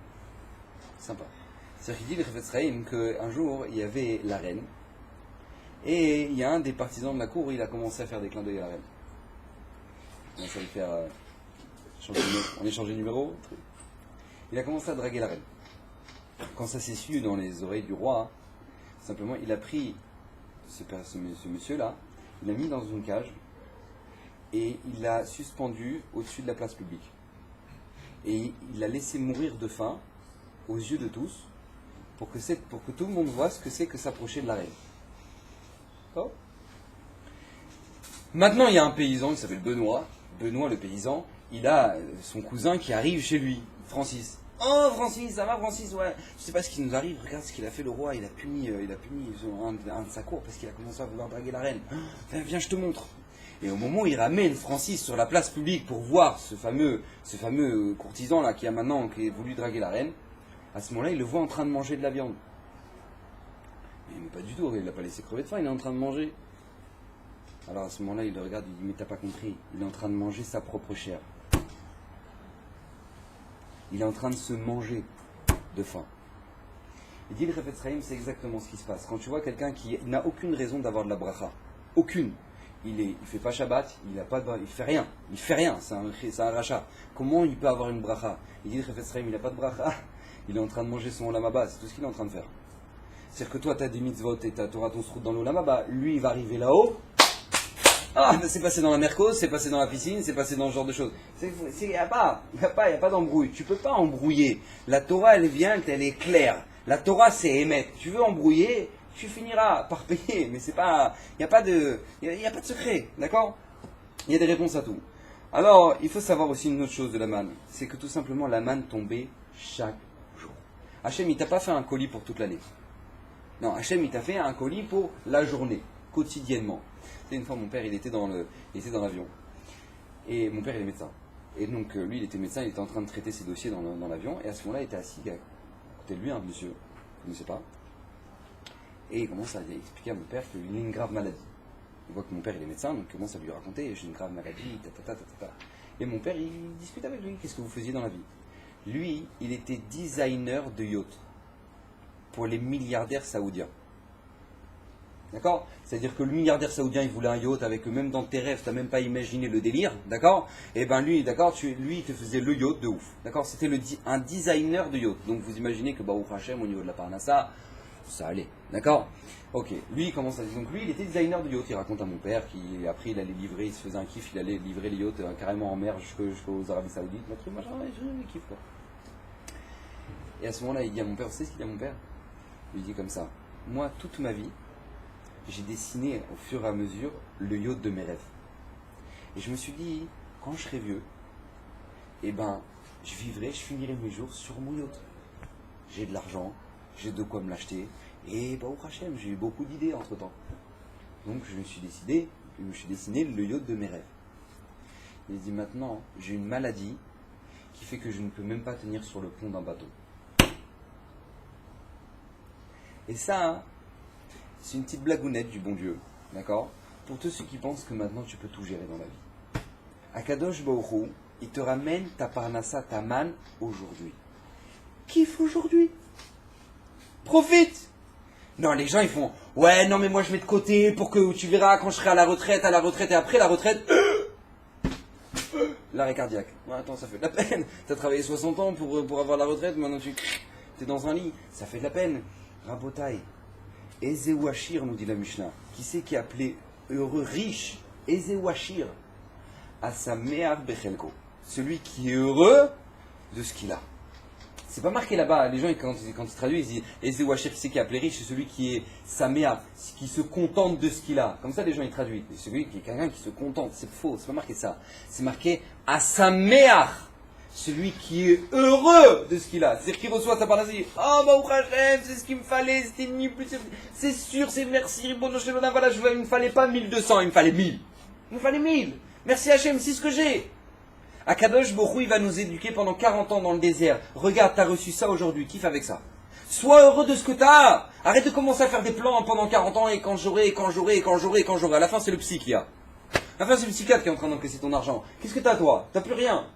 C'est-à-dire qu'il dit, le Chavetz Chaim, qu'un jour, il y avait la reine, et il y a un des partisans de la cour, il a commencé à faire des clins d'œil à la reine. On a lui faire on échange de numéro. Il a commencé à draguer la reine. Quand ça s'est su dans les oreilles du roi, simplement, il a pris ce monsieur-là, il l'a mis dans une cage, et il l'a suspendu au-dessus de la place publique. Et il l'a laissé mourir de faim, aux yeux de tous, pour que tout le monde voit ce que c'est que s'approcher de la reine. Oh. Maintenant, il y a un paysan qui s'appelle Benoît. Benoît, le paysan, il a son cousin qui arrive chez lui, Francis. Oh, Francis, ça va, Francis? Ouais. Je sais pas ce qui nous arrive. Regarde ce qu'il a fait, le roi. Il a puni un de sa cour parce qu'il a commencé à vouloir draguer la reine. Viens, je te montre. Et au moment où il ramène Francis sur la place publique pour voir ce fameux courtisan là qui a voulu draguer la reine, à ce moment-là, il le voit en train de manger de la viande. Mais pas du tout, il l'a pas laissé crever de faim, il est en train de manger. Alors à ce moment-là, il le regarde, il dit, mais t'as pas compris, il est en train de manger sa propre chair. Il est en train de se manger de faim. Il dit, le Chavetz Chaim, c'est exactement ce qui se passe. Quand tu vois quelqu'un qui n'a aucune raison d'avoir de la bracha, aucune, il fait pas Shabbat, il fait rien, c'est un rachat. Comment il peut avoir une bracha? Il dit, le Chavetz Chaim, il n'a pas de bracha, il est en train de manger son olam haba, c'est tout ce qu'il est en train de faire. C'est-à-dire que toi, tu as des mitzvot et tu auras ton srout dans l'olam haba, lui, il va arriver là-haut. Ah, c'est passé dans la mercose, c'est passé dans la piscine, c'est passé dans ce genre de choses. Il n'y a pas d'embrouille. Tu peux pas embrouiller. La Torah, elle vient, elle est claire. La Torah, c'est émettre. Tu veux embrouiller, tu finiras par payer. Mais c'est pas, il n'y a pas de secret, d'accord? Il y a des réponses à tout. Alors, il faut savoir aussi une autre chose de la manne. C'est que tout simplement, la manne tombait chaque jour. Hachem, il t'a pas fait un colis pour toute l'année. Non, Hachem, il t'a fait un colis pour la journée, quotidiennement. Une fois, mon père, il était dans l'avion. Et mon père, il est médecin. Et donc, lui, il était médecin, il était en train de traiter ses dossiers dans l'avion. Et à ce moment-là, il était assis à côté de lui, un monsieur, je ne sais pas. Et il commence à expliquer à mon père qu'il a une grave maladie. Il voit que mon père, il est médecin, donc il commence à lui raconter, j'ai une grave maladie, Et mon père, il discute avec lui, qu'est-ce que vous faisiez dans la vie? Lui, il était designer de yacht pour les milliardaires saoudiens. D'accord? C'est-à-dire que le milliardaire saoudien, il voulait un yacht avec même dans tes rêves, tu n'as même pas imaginé le délire, d'accord? Et ben lui, d'accord, lui, il te faisait le yacht de ouf, d'accord? C'était un designer de yacht. Donc vous imaginez que Baruch Hashem, au niveau de la Parnassa, ça allait, d'accord? Ok, lui, il commence à dire, donc lui, il était designer de yacht. Il raconte à mon père qu'après, il allait livrer, il se faisait un kiff, il allait livrer les yachts carrément en mer jusqu'aux Arabes Saoudites, le truc, machin, je kiffe quoi. Et à ce moment-là, il dit à mon père, vous savez ce qu'il dit à mon père? Il dit comme ça, moi, toute ma vie, j'ai dessiné au fur et à mesure le yacht de mes rêves. Et je me suis dit, quand je serai vieux, eh ben, je finirai mes jours sur mon yacht. J'ai de l'argent, j'ai de quoi me l'acheter, et bah, au Hachem, j'ai eu beaucoup d'idées entre temps. Donc je me suis dessiné le yacht de mes rêves. Il dit maintenant, j'ai une maladie qui fait que je ne peux même pas tenir sur le pont d'un bateau. Et ça, c'est une petite blagounette du bon Dieu, d'accord? Pour tous ceux qui pensent que maintenant tu peux tout gérer dans la vie. Akadosh Baruch Hu, il te ramène ta parnassa, ta manne aujourd'hui. Kiffe aujourd'hui. Profite. Non, les gens ils font, ouais, non mais moi je mets de côté pour que tu verras quand je serai à la retraite et après la retraite, l'arrêt cardiaque. Ouais, attends, ça fait de la peine. T'as travaillé 60 ans pour avoir la retraite, maintenant tu es dans un lit. Ça fait de la peine. Rabotai. Ezewachir, nous dit la Mishnah. Qui c'est qui est appelé heureux, riche? Ezewachir. Asameach bechelko. Celui qui est heureux de ce qu'il a. C'est pas marqué là-bas. Les gens, quand ils traduisent, ils disent Ezewachir, qui c'est qui est appelé riche? C'est celui qui est Sameach, qui se contente de ce qu'il a. Comme ça, les gens, ils traduisent. C'est celui qui est quelqu'un qui se contente. C'est faux, c'est pas marqué ça. C'est marqué Asameach. Celui qui est heureux de ce qu'il a. C'est-à-dire qu'il reçoit sa parole, il dit, oh, Baruch Hashem, c'est ce qu'il me fallait, c'était ni plus, c'est sûr, c'est merci, bon, voilà, il me fallait pas 1200, il me fallait 1000. Il me fallait 1000. Merci Hashem, c'est ce que j'ai. Akadosh Baruch Hu, il va nous éduquer pendant 40 ans dans le désert. Regarde, t'as reçu ça aujourd'hui, kiffe avec ça. Sois heureux de ce que tu as. Arrête de commencer à faire des plans pendant 40 ans et quand j'aurai. À la fin, c'est le psy qui a. À la fin, c'est le psychiatre qui est en train d'encaisser ton argent. Qu'est-ce que tu as, toi? Tu n'as plus rien.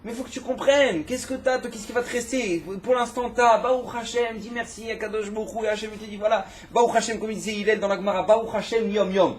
Mais il faut que tu comprennes. Qu'est-ce que tu as, toi? Qu'est-ce qui va te rester? Pour l'instant, tu as. Baruch Hashem, dis merci à Kadosh Baruch Hu. Et Hashem te dit voilà. Baruch Hashem, comme il disait Hillel dans la Gemara. Baruch Hashem, yom yom.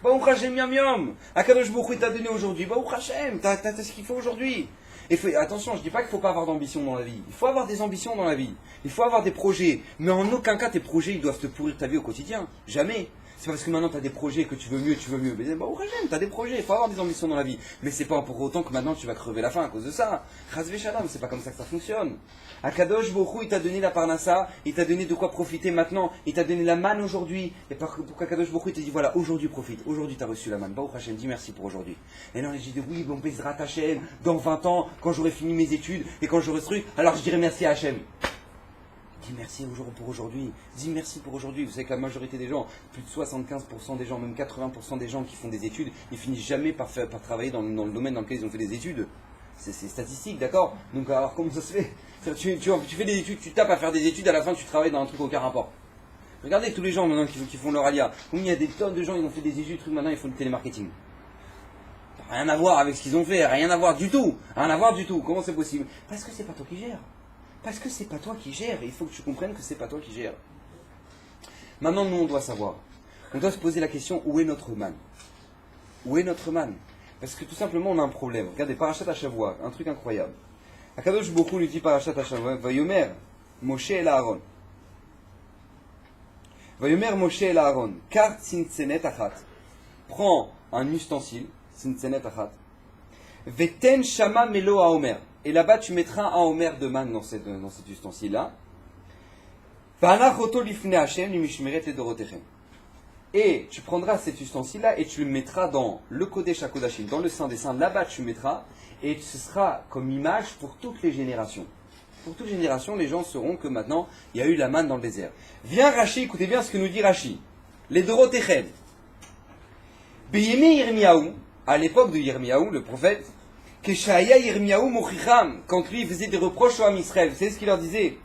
Baruch Hashem, yom yom. Akadosh Baruch Hu t'a donné aujourd'hui. Baruch Hashem, t'as ce qu'il faut aujourd'hui. Et attention, je ne dis pas qu'il ne faut pas avoir d'ambition dans la vie. Il faut avoir des ambitions dans la vie. Il faut avoir des projets. Mais en aucun cas, tes projets, ils doivent te pourrir ta vie au quotidien. Jamais. C'est pas parce que maintenant tu as des projets que tu veux mieux. Mais bah, tu as des projets, il faut avoir des ambitions dans la vie. Mais c'est pas pour autant que maintenant tu vas crever la faim à cause de ça. Chazvé Shalom, c'est pas comme ça que ça fonctionne. Akadosh Baruch Hu, il t'a donné la parnassa, il t'a donné de quoi profiter maintenant, il t'a donné la manne aujourd'hui. Et pour qu'Akadosh Baruch Hu t'a dit voilà, aujourd'hui profite, aujourd'hui tu as reçu la manne. Baruch Hashem, dis merci pour aujourd'hui. Et non, j'ai dit oui, bon, Bezrat Hashem, dans 20 ans, quand j'aurai fini mes études et quand j'aurai ce truc, alors je dirai merci à Hashem. Dis merci pour aujourd'hui. Dis merci pour aujourd'hui. Vous savez que la majorité des gens, plus de 75% des gens, même 80% des gens qui font des études, ils finissent jamais par travailler dans le domaine dans lequel ils ont fait des études. C'est statistique, d'accord? Donc alors comment ça se fait? Tu fais des études, tu tapes à faire des études, à la fin tu travailles dans un truc aucun rapport. Regardez tous les gens maintenant qui font leur alia. Combien il y a des tonnes de gens qui ont fait des études, maintenant ils font du télémarketing. Rien à voir avec ce qu'ils ont fait, rien à voir du tout. Rien à voir du tout. Comment c'est possible? Parce que c'est pas toi qui gères. Parce que c'est pas toi qui gères, il faut que tu comprennes que c'est pas toi qui gères. Maintenant, nous, on doit savoir. On doit se poser la question, où est notre man? Où est notre man? Parce que tout simplement, on a un problème. Regardez, Parashat Hashavua, un truc incroyable. Akadosh Baruch Hu lui dit Parashat Hashavua, Vayomer Moshe el Aaron. Vayomer Moshe el Aaron, Kar tzintzenet achat. Prends un ustensile, tzintzenet achat. Veten shama melo haomer. Et là-bas, tu mettras un homer de manne dans cet ustensile-là. Et tu prendras cet ustensile-là et tu le mettras dans le Kodesh HaKodashim, dans le Saint des Saints. Là-bas, tu mettras, et ce sera comme image pour toutes les générations. Pour toutes les générations, les gens sauront que maintenant, il y a eu la manne dans le désert. Viens Rashi, écoutez bien ce que nous dit Rashi. Les Dorotechem. Beyemi Yirmiyahu, à l'époque de Yirmiyahu, le prophète, Keshaya Yirmiyahu Mochicham, quand lui faisait des reproches à Israël, vous savez ce qu'il leur disait?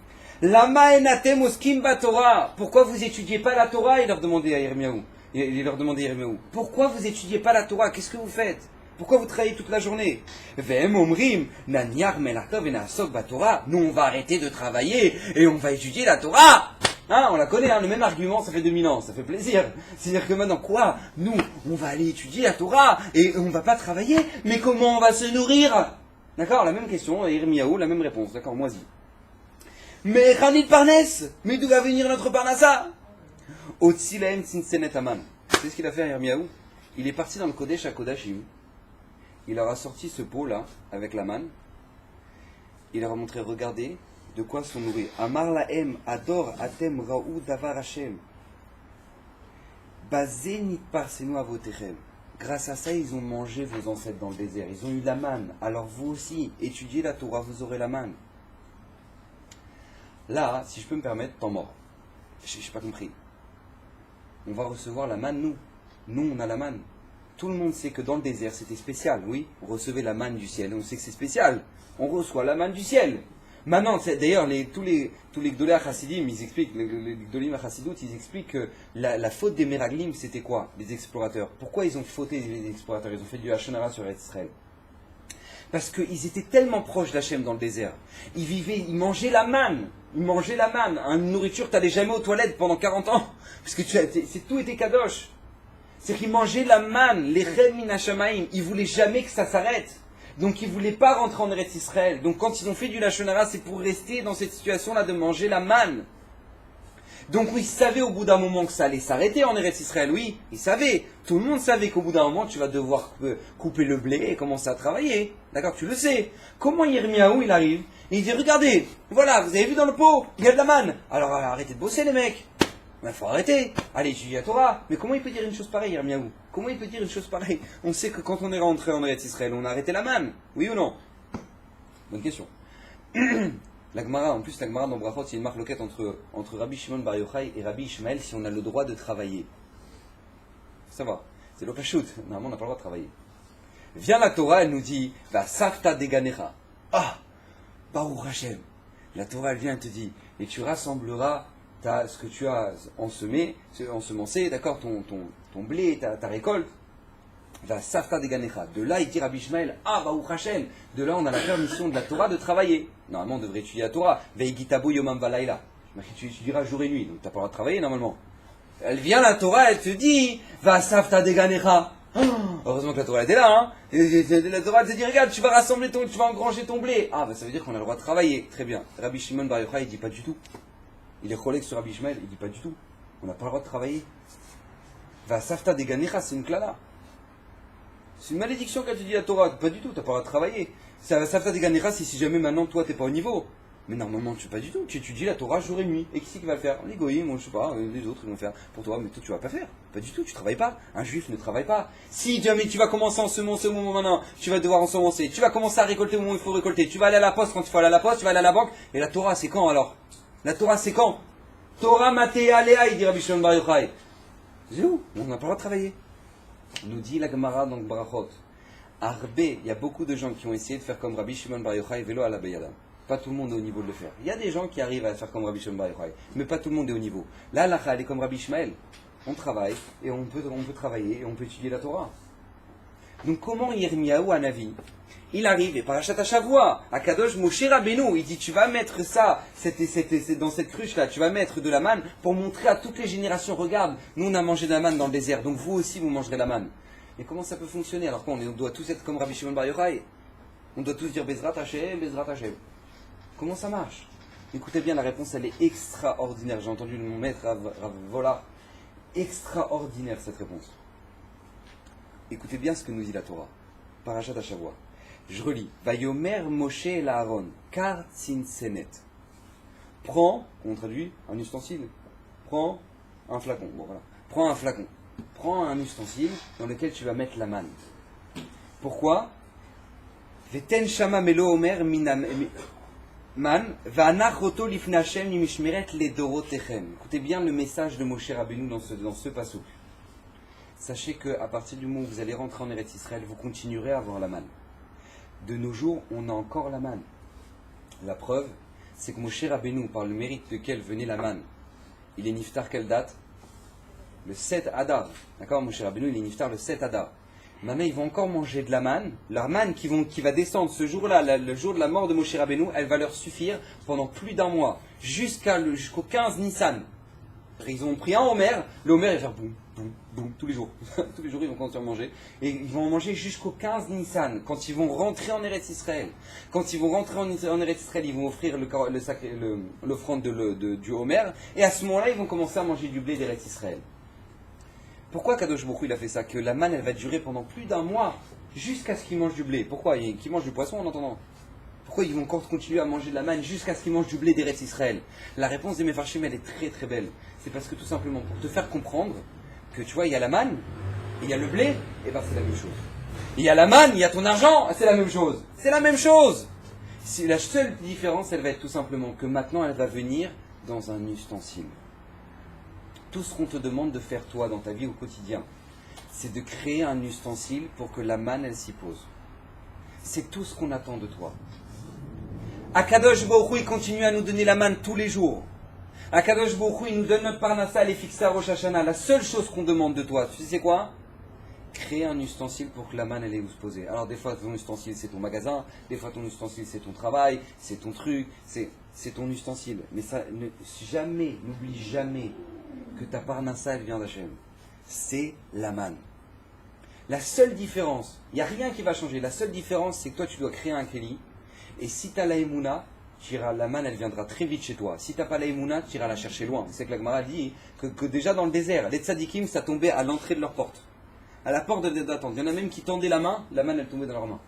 Lama enatem oskim Torah. Pourquoi vous étudiez pas la Torah? Il leur demandait à Yirmiyahu. Il leur demandait à Yirmiyahu. Pourquoi vous étudiez pas la Torah? Qu'est-ce que vous faites? Pourquoi vous travaillez toute la journée? Ve'em omrim naniar melachta venasok batorah. Nous on va arrêter de travailler et on va étudier la Torah. Hein, on la connaît, hein, le même argument, ça fait 2000 ans, ça fait plaisir. C'est-à-dire que maintenant, quoi? Nous, on va aller étudier la Torah et on ne va pas travailler, mais comment on va se nourrir? D'accord? La même question, Yirmiyahu, la même réponse, d'accord, moisi. Mais Khanil Parnes, mais d'où va venir notre Parnassa? Otsilem Tsinsenet Aman. C'est ce qu'il a fait à Yirmiyahu. Il est parti dans le Kodesh HaKodashim. Il leur a sorti ce pot-là, avec la manne. Il leur a montré, regardez, de quoi sont nourris. Amar lahem ador atem raou davar Hashem. Bazenit parsenu avotechem. Grâce à ça, ils ont mangé vos ancêtres dans le désert. Ils ont eu la manne. Alors vous aussi, étudiez la Torah, vous aurez la manne. Là, si je peux me permettre, temps mort. Je n'ai pas compris. On va recevoir la manne, nous. Nous, on a la manne. Tout le monde sait que dans le désert, c'était spécial, oui. On recevait la manne du ciel. On sait que c'est spécial. On reçoit la manne du ciel. Maintenant, d'ailleurs, tous les Gdolei HaChassidim, ils expliquent, les Gdolim HaChassidut, ils expliquent que la faute des Meraglim, c'était quoi? Les explorateurs. Pourquoi ils ont fauté les explorateurs? Ils ont fait du Lachon Hara sur Israël. Parce qu'ils étaient tellement proches d'Hachem dans le désert. Ils vivaient, ils mangeaient la manne. Ils mangeaient la manne. Une nourriture, tu n'allais jamais aux toilettes pendant 40 ans. Parce que tout était kadosh. C'est-à-dire qu'ils mangeaient la manne, les Chem min Hashamaim. Ils ne voulaient jamais que ça s'arrête. Donc ils ne voulaient pas rentrer en Eretz Israël. Donc quand ils ont fait du Lachon Hara, c'est pour rester dans cette situation-là de manger la manne. Donc oui, ils savaient au bout d'un moment que ça allait s'arrêter en Eretz Israël, oui, ils savaient. Tout le monde savait qu'au bout d'un moment, tu vas devoir couper le blé et commencer à travailler. D'accord, tu le sais. Comment Yirmiyahu, il arrive et il dit, regardez, voilà, vous avez vu dans le pot, il y a de la manne. Alors arrêtez de bosser les mecs. Il faut arrêter. Allez, étudier la Torah. Mais comment il peut dire une chose pareille, Yirmiyahu? Comment il peut dire une chose pareille? On sait que quand on est rentré en Eretz Israël, on a arrêté la manne. Oui ou non? Bonne question. La Gemara, en plus, la Gemara dans Brachot, il y a une marloquette entre Rabbi Shimon Bar Yochai et Rabbi Ishmael si on a le droit de travailler. Ça va, c'est le kashout. Normalement, on n'a pas le droit de travailler. Vient la Torah, elle nous dit, va safta deganecha. Ah, Baruch Hashem. La Torah, elle vient et te dit, et tu rassembleras ce que tu as ensemencé, d'accord, ton blé, ta récolte. Va safta de ganecha. De là, il dit Rabbi Ishmael, ah, bah, Hashem. De là, on a la permission de la Torah de travailler. Normalement, on devrait étudier la Torah. Veigitabu yomam valaila. Tu étudieras jour et nuit, donc tu n'as pas le droit de travailler normalement. Elle vient, la Torah, elle te dit, va safta de ganecha. Heureusement que la Torah était là, hein. La Torah, elle te dit, regarde, tu vas tu vas engranger ton blé. Ah, bah, ça veut dire qu'on a le droit de travailler. Très bien. Rabbi Shimon Bar Yochai, il dit pas du tout. Il est collègue sur Rabbi Ishmael, il dit pas du tout. On n'a pas le droit de travailler. Va safta de ganecha, c'est une klala. C'est une malédiction quand tu dis la Torah. Pas du tout, tu n'as pas le droit de travailler. Ça fait des ganéras si jamais maintenant toi tu n'es pas au niveau. Mais normalement tu pas du tout. Tu étudies la Torah jour et nuit. Et qui c'est qui va le faire? Les goïms, je sais pas, les autres ils vont faire pour toi, mais toi tu vas pas faire. Pas du tout, tu travailles pas. Un juif ne travaille pas. Si jamais tu vas commencer à ensemencer au moment maintenant, tu vas devoir ensemencer. Tu vas commencer à récolter au moment où il faut récolter. Tu vas aller à la poste quand il faut aller à la poste, tu vas aller à la banque. Et la Torah c'est quand alors? La Torah c'est quand? Torah maté aléa, il dit Rabbi Shimon Bar Yochai. C'est où? On n'a pas le droit de travailler. Nous dit la Gemara dans Brachot. Arbe, il y a beaucoup de gens qui ont essayé de faire comme Rabbi Shimon Bar Yochai, vélo à la Beyadam. Pas tout le monde est au niveau de le faire. Il y a des gens qui arrivent à faire comme Rabbi Shimon Bar Yochai, mais pas tout le monde est au niveau. Là, elle est comme Rabbi Ishmael. On travaille et on peut travailler et on peut étudier la Torah. Donc comment Yirmiyahu Hanavi, il arrive et Parashat Hashavua, à Kadosh Moshe Rabbeinu, il dit tu vas mettre ça, c'est dans cette cruche là, tu vas mettre de la manne pour montrer à toutes les générations, regarde, nous on a mangé de la manne dans le désert, donc vous aussi vous mangerez la manne. Mais comment ça peut fonctionner alors qu'on doit tous être comme Rabbi Shimon Bar Yochai? On doit tous dire Bezrat Hashem, Bezrat Hashem. Comment ça marche? Écoutez bien, la réponse elle est extraordinaire. J'ai entendu mon maître Rav Vola. Extraordinaire cette réponse. Écoutez bien ce que nous dit la Torah. Parashat Hashavua. Je relis. Vayomer Moshe el Aaron, kar tzinsenet. Prends, on traduit, un ustensile. Prends un flacon. Bon voilà. Prends un flacon. Prends un ustensile dans lequel tu vas mettre la manne. Pourquoi? Veten shama melo omer minam man va'anachoto lifnei Hashem nimishmeret ledorotechem. Écoutez bien le message de Moshe Rabbeinu dans ce passouk. Sachez qu'à partir du moment où vous allez rentrer en Eretz Israël, vous continuerez à avoir la manne. De nos jours, on a encore la manne. La preuve, c'est que Moshe Rabbeinu, par le mérite duquel venait la manne, il est niftar quelle date? Le 7 Adar. D'accord, Moshe Rabbeinu, il est niftar le 7 Adar. Maintenant, ils vont encore manger de la manne. Leur manne qui va descendre ce jour-là, le jour de la mort de Moshe Rabbeinu, elle va leur suffire pendant plus d'un mois, jusqu'au 15 Nissan. Ils ont pris un Homer, le Homer il va faire boum, boum, boum, tous les jours. Tous les jours, ils vont continuer à manger. Et ils vont en manger jusqu'au 15 Nissan, quand ils vont rentrer en Eretz Israël. Quand ils vont rentrer en Eretz Israël, ils vont offrir l'offrande du Homer. Et à ce moment-là, ils vont commencer à manger du blé d'Eretz Israël. Pourquoi Kadosh Baruch Hu, il a fait ça? Que la manne, elle va durer pendant plus d'un mois, jusqu'à ce qu'ils mangent du blé. Pourquoi? Qu'ils mangent du poisson en entendant. Pourquoi ils vont encore continuer à manger de la manne jusqu'à ce qu'ils mangent du blé d'Eretz Israël? La réponse des Mefarshim, elle est très très belle. C'est parce que tout simplement, pour te faire comprendre que tu vois, il y a la manne, il y a le blé, et ben c'est la même chose. Il y a la manne, il y a ton argent, c'est la même chose. C'est la même chose. La seule différence, elle va être tout simplement que maintenant, elle va venir dans un ustensile. Tout ce qu'on te demande de faire toi dans ta vie au quotidien, c'est de créer un ustensile pour que la manne, elle s'y pose. C'est tout ce qu'on attend de toi. Akadosh Baruch Hu, il continue à nous donner la manne tous les jours. Akadosh Baruch Hu, il nous donne notre parnassa, les fixer à Rosh Hashanah. La seule chose qu'on demande de toi, tu sais c'est quoi? Créer un ustensile pour que la manne, elle ait où se poser. Alors des fois, ton ustensile, c'est ton magasin. Des fois, ton ustensile, c'est ton travail. C'est ton truc. C'est ton ustensile. Mais ça, n'oublie jamais que ta parnassa, elle vient d'Hachem. C'est la manne. La seule différence, il n'y a rien qui va changer. La seule différence, c'est que toi, tu dois créer un kéli. Et si tu as la émouna, la manne, elle viendra très vite chez toi. Si tu n'as pas la émouna, tu iras la chercher loin. C'est que la Gemara dit que déjà dans le désert, les tzadikim, ça tombait à l'entrée de leur porte. À la porte d'attente. Il y en a même qui tendaient la manne, elle tombait dans leurs mains.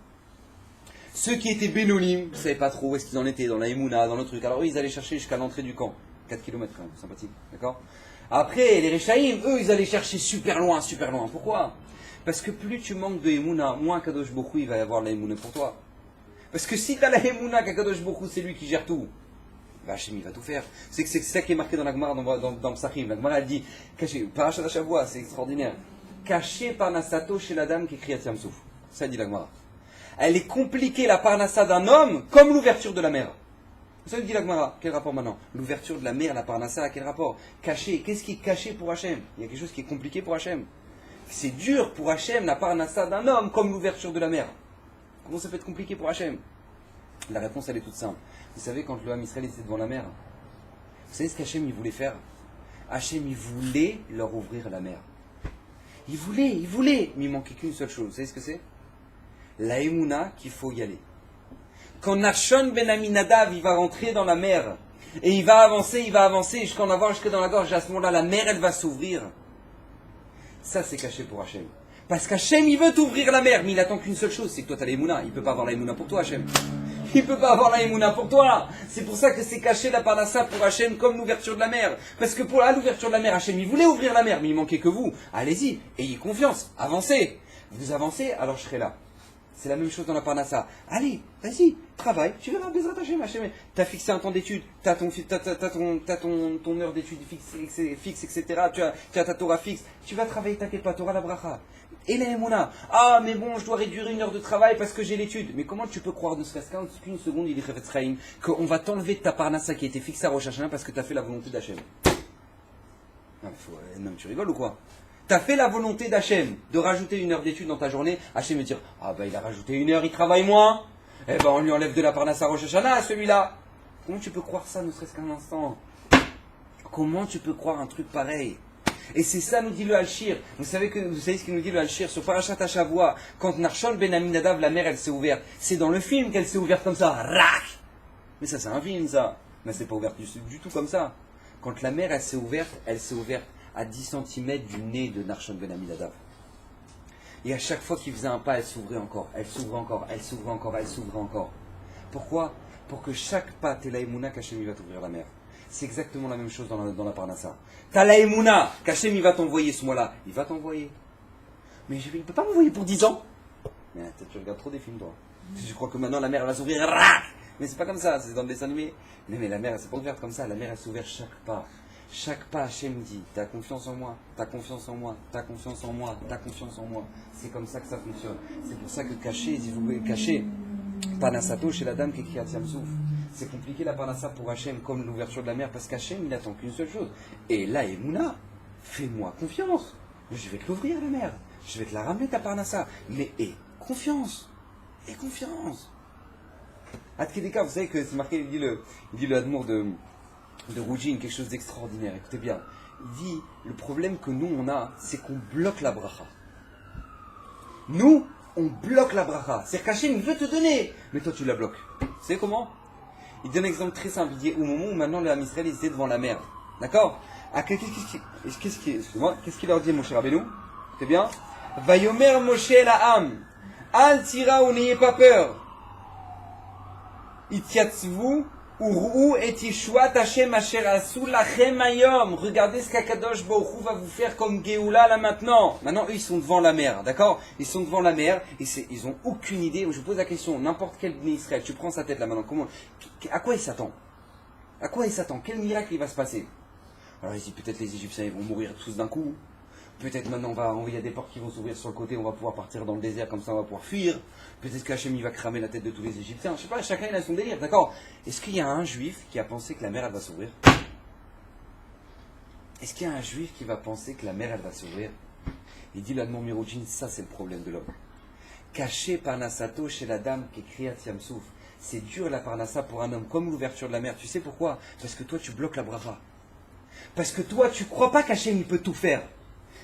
Ceux qui étaient bénolim, ne savaient pas trop où est-ce qu'ils en étaient, dans la émouna, dans le truc. Alors eux, ils allaient chercher jusqu'à l'entrée du camp. 4 km quand même, sympathique. D'accord? Après, les Rechaïm, eux, ils allaient chercher super loin, super loin. Pourquoi? Parce que plus tu manques de émouna, moins Kadosh Baruch Hu, il va y avoir la émouna pour toi. Parce que si tu as la émouna qu'Akadosh Baruch Hu, c'est lui qui gère tout, bah Hachem, il va tout faire. C'est ça qui est marqué dans la Gemara, dans le Psachim. La Gemara, elle dit, Parashat Hashavua, c'est extraordinaire. Caché parnassato chez la dame qui crie à Tzamsouf. Ça dit la Gemara. Elle est compliquée, la parnassa d'un homme, comme l'ouverture de la mer. Ça nous dit la Gemara. Quel rapport maintenant? L'ouverture de la mer, la Parnassa, quel rapport? Caché. Qu'est-ce qui est caché pour Hachem? Il y a quelque chose qui est compliqué pour Hachem. C'est dur pour Hachem, la Parnassa d'un homme, comme l'ouverture de la mer. Comment ça peut être compliqué pour Hachem? La réponse, elle est toute simple. Vous savez, quand le Ham Israël était devant la mer, vous savez ce qu'Hachem il voulait faire? Hachem, il voulait leur ouvrir la mer. Il voulait, mais il manquait qu'une seule chose. Vous savez ce que c'est? La Emouna qu'il faut y aller. Quand Nachshon ben Aminadav, il va rentrer dans la mer, et il va avancer jusqu'en avoir jusque dans la gorge, à ce moment-là, la mer, elle va s'ouvrir. Ça, c'est caché pour Hachem. Parce qu'Hachem, il veut t'ouvrir la mer, mais il attend qu'une seule chose, c'est que toi, tu as la Emouna. Il ne peut pas avoir la Emouna pour toi, Hachem. Il ne peut pas avoir la Emouna pour toi. C'est pour ça que c'est caché la Parnassa pour Hachem comme l'ouverture de la mer. Parce que pour l'ouverture de la mer, Hachem, il voulait ouvrir la mer, mais il manquait que vous. Allez-y, ayez confiance, avancez. Vous avancez, alors je serai là. C'est la même chose dans la Parnassa. Allez, vas-y, travaille, tu verras, Bezrat Hachem, Hachem. Tu as fixé un temps d'études, tu as ton heure d'études fixe, etc. Tu as ta Torah fixe. Tu vas travailler, t'inquiète pas, tu auras la bracha. Et la Emouna. Ah, mais bon, je dois réduire une heure de travail parce que j'ai l'étude. Mais comment tu peux croire, ne serait-ce qu'une seconde, il est Chafetz Chaim, qu'on va t'enlever de ta Parnassa qui était fixée à Rosh Hashanah parce que tu as fait la volonté d'Hachem? Non, tu rigoles ou quoi? Tu as fait la volonté d'Hachem de rajouter une heure d'étude dans ta journée. Hachem me dire, ah bah il a rajouté une heure, il travaille moins. Eh ben on lui enlève de la Parnassa Rosh Hashanah à celui-là. Comment tu peux croire ça, ne serait-ce qu'un instant? Comment tu peux croire un truc pareil? Et c'est ça, nous dit le Al-Shir. Vous savez ce qu'il nous dit le Al-Shir sur Parashat Hashavua, quand Nachshon ben Aminadav, la mer, elle s'est ouverte. C'est dans le film qu'elle s'est ouverte comme ça. Rac. Mais ça, c'est un film, ça. Mais c'est pas ouvert du tout comme ça. Quand la mer, elle s'est ouverte à 10 cm du nez de Nachshon ben Aminadav. Et à chaque fois qu'il faisait un pas, elle s'ouvrait encore. Elle s'ouvrait encore, elle s'ouvrait encore, elle s'ouvrait encore. Pourquoi? Pour que chaque pas, t'es la Emouna qu'Hachem va t'ouvrir la mer. C'est exactement la même chose dans la Parnassa. T'as la Emouna qu'Hachem il va t'envoyer ce mois-là. Il va t'envoyer. Mais il ne peut pas m'envoyer pour 10 ans. Mais tu regardes trop des films, toi. Je crois que maintenant la mer elle va s'ouvrir. Mais c'est pas comme ça, c'est dans le dessin animé. Mais la mer elle s'est pas ouverte comme ça. La mer elle s'ouvre chaque pas. Chaque pas, Hachem dit, t'as confiance en moi, t'as confiance en moi, t'as confiance en moi, t'as confiance en moi. C'est comme ça que ça fonctionne. C'est pour ça que caché, si vous voulez cacher, Parnassato chez la dame qui écrit à Tsiamsouf. C'est compliqué la Parnassa pour Hachem comme l'ouverture de la mer parce qu'Hachem il attend qu'une seule chose. Et là, Emouna, fais-moi confiance. Je vais te l'ouvrir la mer. Je vais te la ramener ta Parnassa. Mais aie confiance. Aie confiance. Adkedeka, vous savez que c'est marqué, il dit le Admour de Rougine, quelque chose d'extraordinaire. Écoutez bien. Il dit, le problème que nous on a, c'est qu'on bloque la bracha. Nous, on bloque la bracha. C'est qu'Hachem il veut te donner, mais toi tu la bloques. Vous savez comment? Il donne un exemple très simple. Il dit au moment où maintenant le Ham Israël était devant la mer. D'accord? Qu'est-ce qu'il leur dit, mon cher Rabbeinu? C'est bien? Vayomer Moshe la Ham. Al tira ou n'ayez pas peur. Ityatzvu urou et Yeshuat Hashem asher asu lachem hayom. Regardez ce qu'Akadosh Baruch Hu va vous faire comme Géoula là maintenant. Maintenant, eux, ils sont devant la mer, d'accord? Ils sont devant la mer et ils ont aucune idée. Je vous pose la question, n'importe quel Bnei Israël, tu prends sa tête là maintenant, à quoi il s'attend? À quoi il s'attend? Quel miracle il va se passer? Alors il dit peut-être les Égyptiens ils vont mourir tous d'un coup. Peut-être maintenant il y a des portes qui vont s'ouvrir sur le côté, on va pouvoir partir dans le désert, comme ça on va pouvoir fuir. Peut-être qu'Hachem il va cramer la tête de tous les Égyptiens. Je sais pas, chacun il a son délire, d'accord? Est-ce qu'il y a un juif qui a pensé que la mer elle va s'ouvrir? Est-ce qu'il y a un juif qui va penser que la mer elle va s'ouvrir? Il dit l'Admon Miroudjin, ça c'est le problème de l'homme. Caché Parnassato chez la dame qui écrit à Tsiamsouf. C'est dur la Parnassa pour un homme, comme l'ouverture de la mer. Tu sais pourquoi? Parce que toi tu bloques la bracha. Parce que toi tu crois pas qu'Hachem il peut tout faire.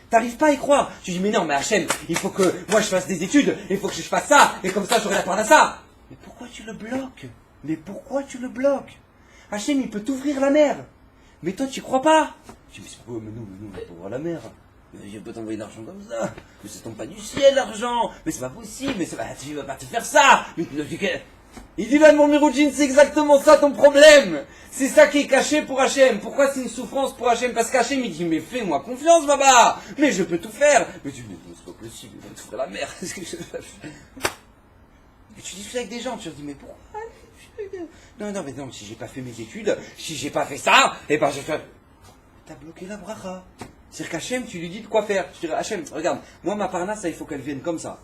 T'arrives pas à y croire. Tu dis mais non mais Hachem, il faut que moi je fasse des études, il faut que je fasse ça, et comme ça j'aurai la Parnassa. Mais pourquoi tu le bloques? Mais pourquoi tu le bloques? Hachem il peut t'ouvrir la mer. Mais toi tu crois pas? Tu dis mais c'est pas mais nous on va pas ouvrir la mer. Mais je peux t'envoyer de l'argent comme ça. Mais ça tombe pas du ciel l'argent. Mais c'est pas possible, mais tu vas pas te faire ça. Il dit là mon Miroudjin, c'est exactement ça ton problème. C'est ça qui est caché pour Hachem. Pourquoi c'est une souffrance pour Hachem? Parce qu'Hachem il dit mais fais-moi confiance Baba. Mais je peux tout faire. Mais tu dis mais c'est pas possible, il va t'ouvrir la mer. Et tu discutes avec des gens, tu leur dis mais pourquoi? Non, mais non, si j'ai pas fait mes études, si j'ai pas fait ça, et ben je fais. T'as bloqué la bracha. C'est-à-dire qu'Hachem, tu lui dis de quoi faire. Tu dirais Hachem, regarde, moi ma parnasse, il faut qu'elle vienne comme ça.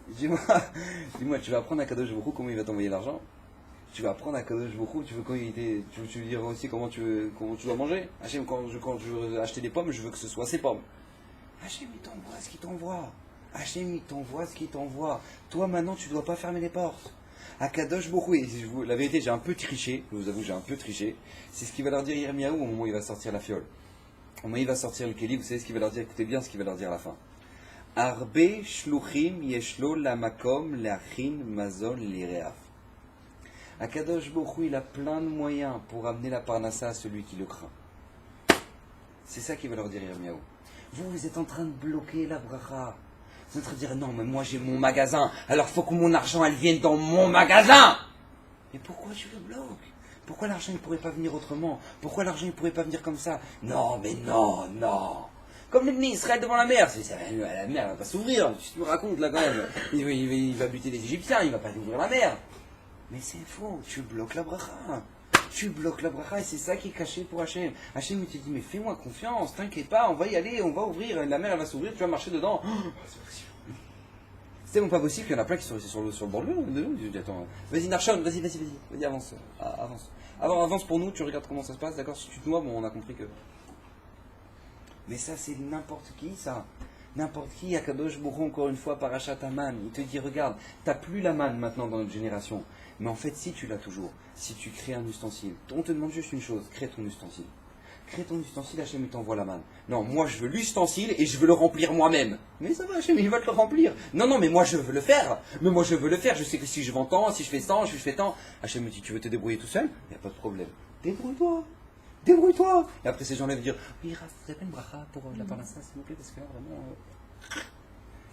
Dis-moi, tu vas apprendre à Kadosh Baruch Hu comment il va t'envoyer l'argent. Tu vas apprendre à Kadosh Bokhu, tu veux tu veux dire aussi comment tu dois manger. Hachem, quand je veux acheter des pommes, je veux que ce soit ces pommes. Hachem, il t'envoie ce qu'il t'envoie. Hachem, il t'envoie ce qu'il t'envoie. Toi, maintenant, tu ne dois pas fermer les portes. À Kadosh Bokhu, et la vérité, j'ai un peu triché, je vous avoue, j'ai un peu triché. C'est ce qu'il va leur dire Yirmiyahu au moment où il va sortir la fiole. Au moment où il va sortir le Kéli, vous savez ce qu'il va leur dire, écoutez bien ce qu'il va leur dire à la fin. Arbe shluchim yeshlo la makom leachin mazon lireaf. Akadosh Bokhu, il a plein de moyens pour amener la parnassa à celui qui le craint. C'est ça qu'il va leur dire Yirmiyahu. Vous êtes en train de bloquer la bracha. Vous êtes en train de dire non, mais moi j'ai mon magasin, alors faut que mon argent elle vienne dans mon magasin. Mais pourquoi tu le bloques? Pourquoi l'argent ne pourrait pas venir autrement? Pourquoi l'argent ne pourrait pas venir comme ça? Non, mais non, non. Comme l'ennemi Israël devant la mer. La mer va pas s'ouvrir. Tu me racontes là quand même. Il va buter les Égyptiens, il va pas ouvrir la mer. Mais c'est faux, tu bloques la bracha. Tu bloques la bracha et c'est ça qui est caché pour Hachem. Hachem il te dit mais fais-moi confiance, t'inquiète pas, on va y aller, on va ouvrir, la mer elle va s'ouvrir, tu vas marcher dedans. C'est pas possible qu'il y en a plein qui sont restés sur le bord de l'eau. Je dis attends, vas-y Narshon, vas-y avance, avance. Avance pour nous, tu regardes comment ça se passe, d'accord? Si tu te noies, bon on a compris que... Mais ça c'est n'importe qui ça. N'importe qui, Akadosh Bokhu encore une fois, Parashat Haman, il te dit regarde, t'as plus la manne maintenant dans notre génération. Mais en fait si tu l'as toujours, si tu crées un ustensile, on te demande juste une chose, crée ton ustensile. Crée ton ustensile, Hachem il t'envoie la manne. Non, moi je veux l'ustensile et je veux le remplir moi-même. Mais ça va Hachem, il va te le remplir. Non, mais moi je veux le faire. Mais moi je veux le faire, je sais que si je vends tant, si je fais tant, je fais tant. Hachem me dit tu veux te débrouiller tout seul? Il n'y a pas de problème. Débrouille-toi. Et après ces gens-là vont dire oui, Raph, vous avez pas une bracha pour la parnassa s'il vous plaît, parce que là vraiment...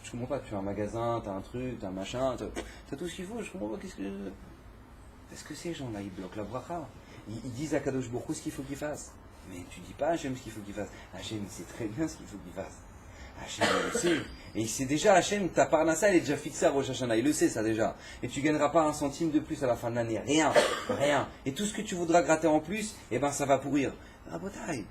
Je comprends pas, tu as un magasin, tu as un truc, tu as un machin, tu as tout ce qu'il faut, je comprends pas qu'est-ce que ces gens-là, ils bloquent la bracha. Ils disent à Kadosh Bokhu ce qu'il faut qu'il fasse. Mais tu dis pas à Hachem ce qu'il faut qu'il fasse. Hachem il sait très bien ce qu'il faut qu'il fasse. Hachem il le sait. Et il sait déjà, Hachem, ta parnassa elle est déjà fixée à Rosh Hashanah, il le sait ça déjà. Et tu gagneras pas un centime de plus à la fin de l'année. Rien. Et tout ce que tu voudras gratter en plus, eh ben ça va pourrir. Rabotai.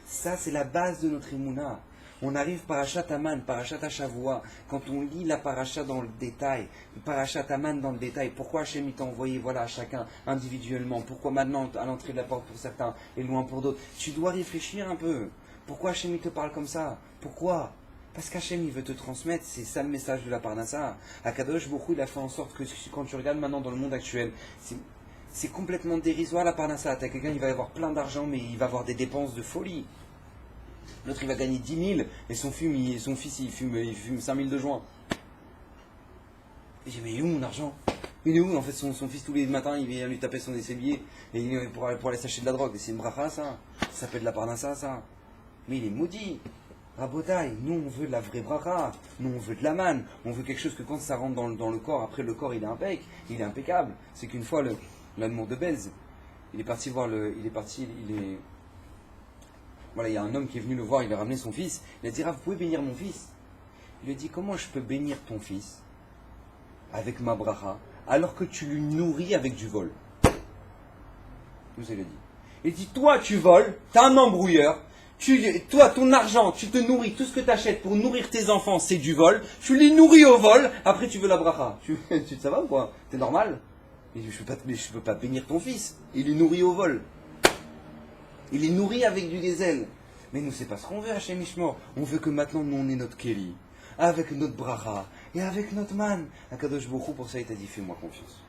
Ça c'est la base de notre Emouna. On arrive Parashat Haman, Parashat Hashavua, quand on lit la Parashat dans le détail, Parashat Haman dans le détail, pourquoi Hachem il t'a envoyé voilà, à chacun individuellement, pourquoi maintenant à l'entrée de la porte pour certains et loin pour d'autres, tu dois réfléchir un peu. Pourquoi Hachem il te parle comme ça? Pourquoi? Parce qu'Hachem il veut te transmettre, c'est ça le message de la Parnassa. Akadosh Bokhu il a fait en sorte que quand tu regardes maintenant dans le monde actuel, c'est complètement dérisoire la Parnassa. T'as quelqu'un il va avoir plein d'argent mais il va avoir des dépenses de folie. L'autre il va gagner 10 000 et son fils il fume 5 000 de joint. Et j'ai dit mais il est où mon argent? Il est où en fait son fils tous les matins il vient lui taper son billets et pour aller s'acheter de la drogue. Et c'est une bracha ça s'appelle de la parnassa ça. Mais il est maudit. Rabotai, nous on veut de la vraie bracha, nous on veut de la manne, on veut quelque chose que quand ça rentre dans le corps, après le corps il est impeccable. C'est qu'une fois l'amour de Belz, il y a un homme qui est venu le voir, il a ramené son fils. Il a dit, vous pouvez bénir mon fils? Il lui a dit, comment je peux bénir ton fils avec ma bracha alors que tu lui nourris avec du vol? Vous avez dit. Il dit, toi tu voles, t'es un embrouilleur, toi ton argent, tu te nourris, tout ce que tu achètes pour nourrir tes enfants c'est du vol, tu les nourris au vol, après tu veux la bracha. Ça va ou quoi? T'es normal? Il dit, je peux pas bénir ton fils, il est nourri au vol. Il est nourri avec du gazelle. Mais nous, c'est pas ce qu'on veut, Hachem Ishmor. On veut que maintenant, nous, on ait notre Kéli, avec notre bracha, et avec notre man. Akadosh Bokhu, pour ça, il t'a dit, fais-moi confiance.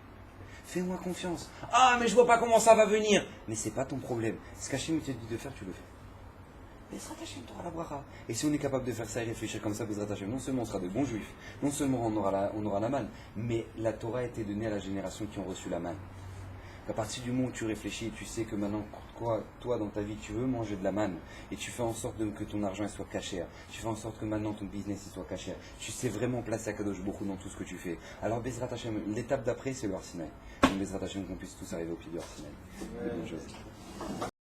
Fais-moi confiance. Ah, mais je vois pas comment ça va venir. Mais c'est pas ton problème. Ce qu'Hachem te dit de faire, tu le fais. Bezrat Hachem, tu auras la bracha. Et si on est capable de faire ça et réfléchir comme ça, Bezrat Hachem, non seulement on sera de bons juifs, non seulement on aura la manne, mais la Torah a été donnée à la génération qui ont reçu la manne. À partir du moment où tu réfléchis et tu sais que maintenant, toi dans ta vie, tu veux manger de la manne et tu fais en sorte que ton argent soit caché, tu fais en sorte que maintenant ton business soit caché, tu sais vraiment placer Akadosh Bokhu dans tout ce que tu fais. Alors Bezrat Hachem, l'étape d'après c'est le Har Sinaï. Donc Bezrat Hachem qu'on puisse tous arriver au pied du Har Sinaï.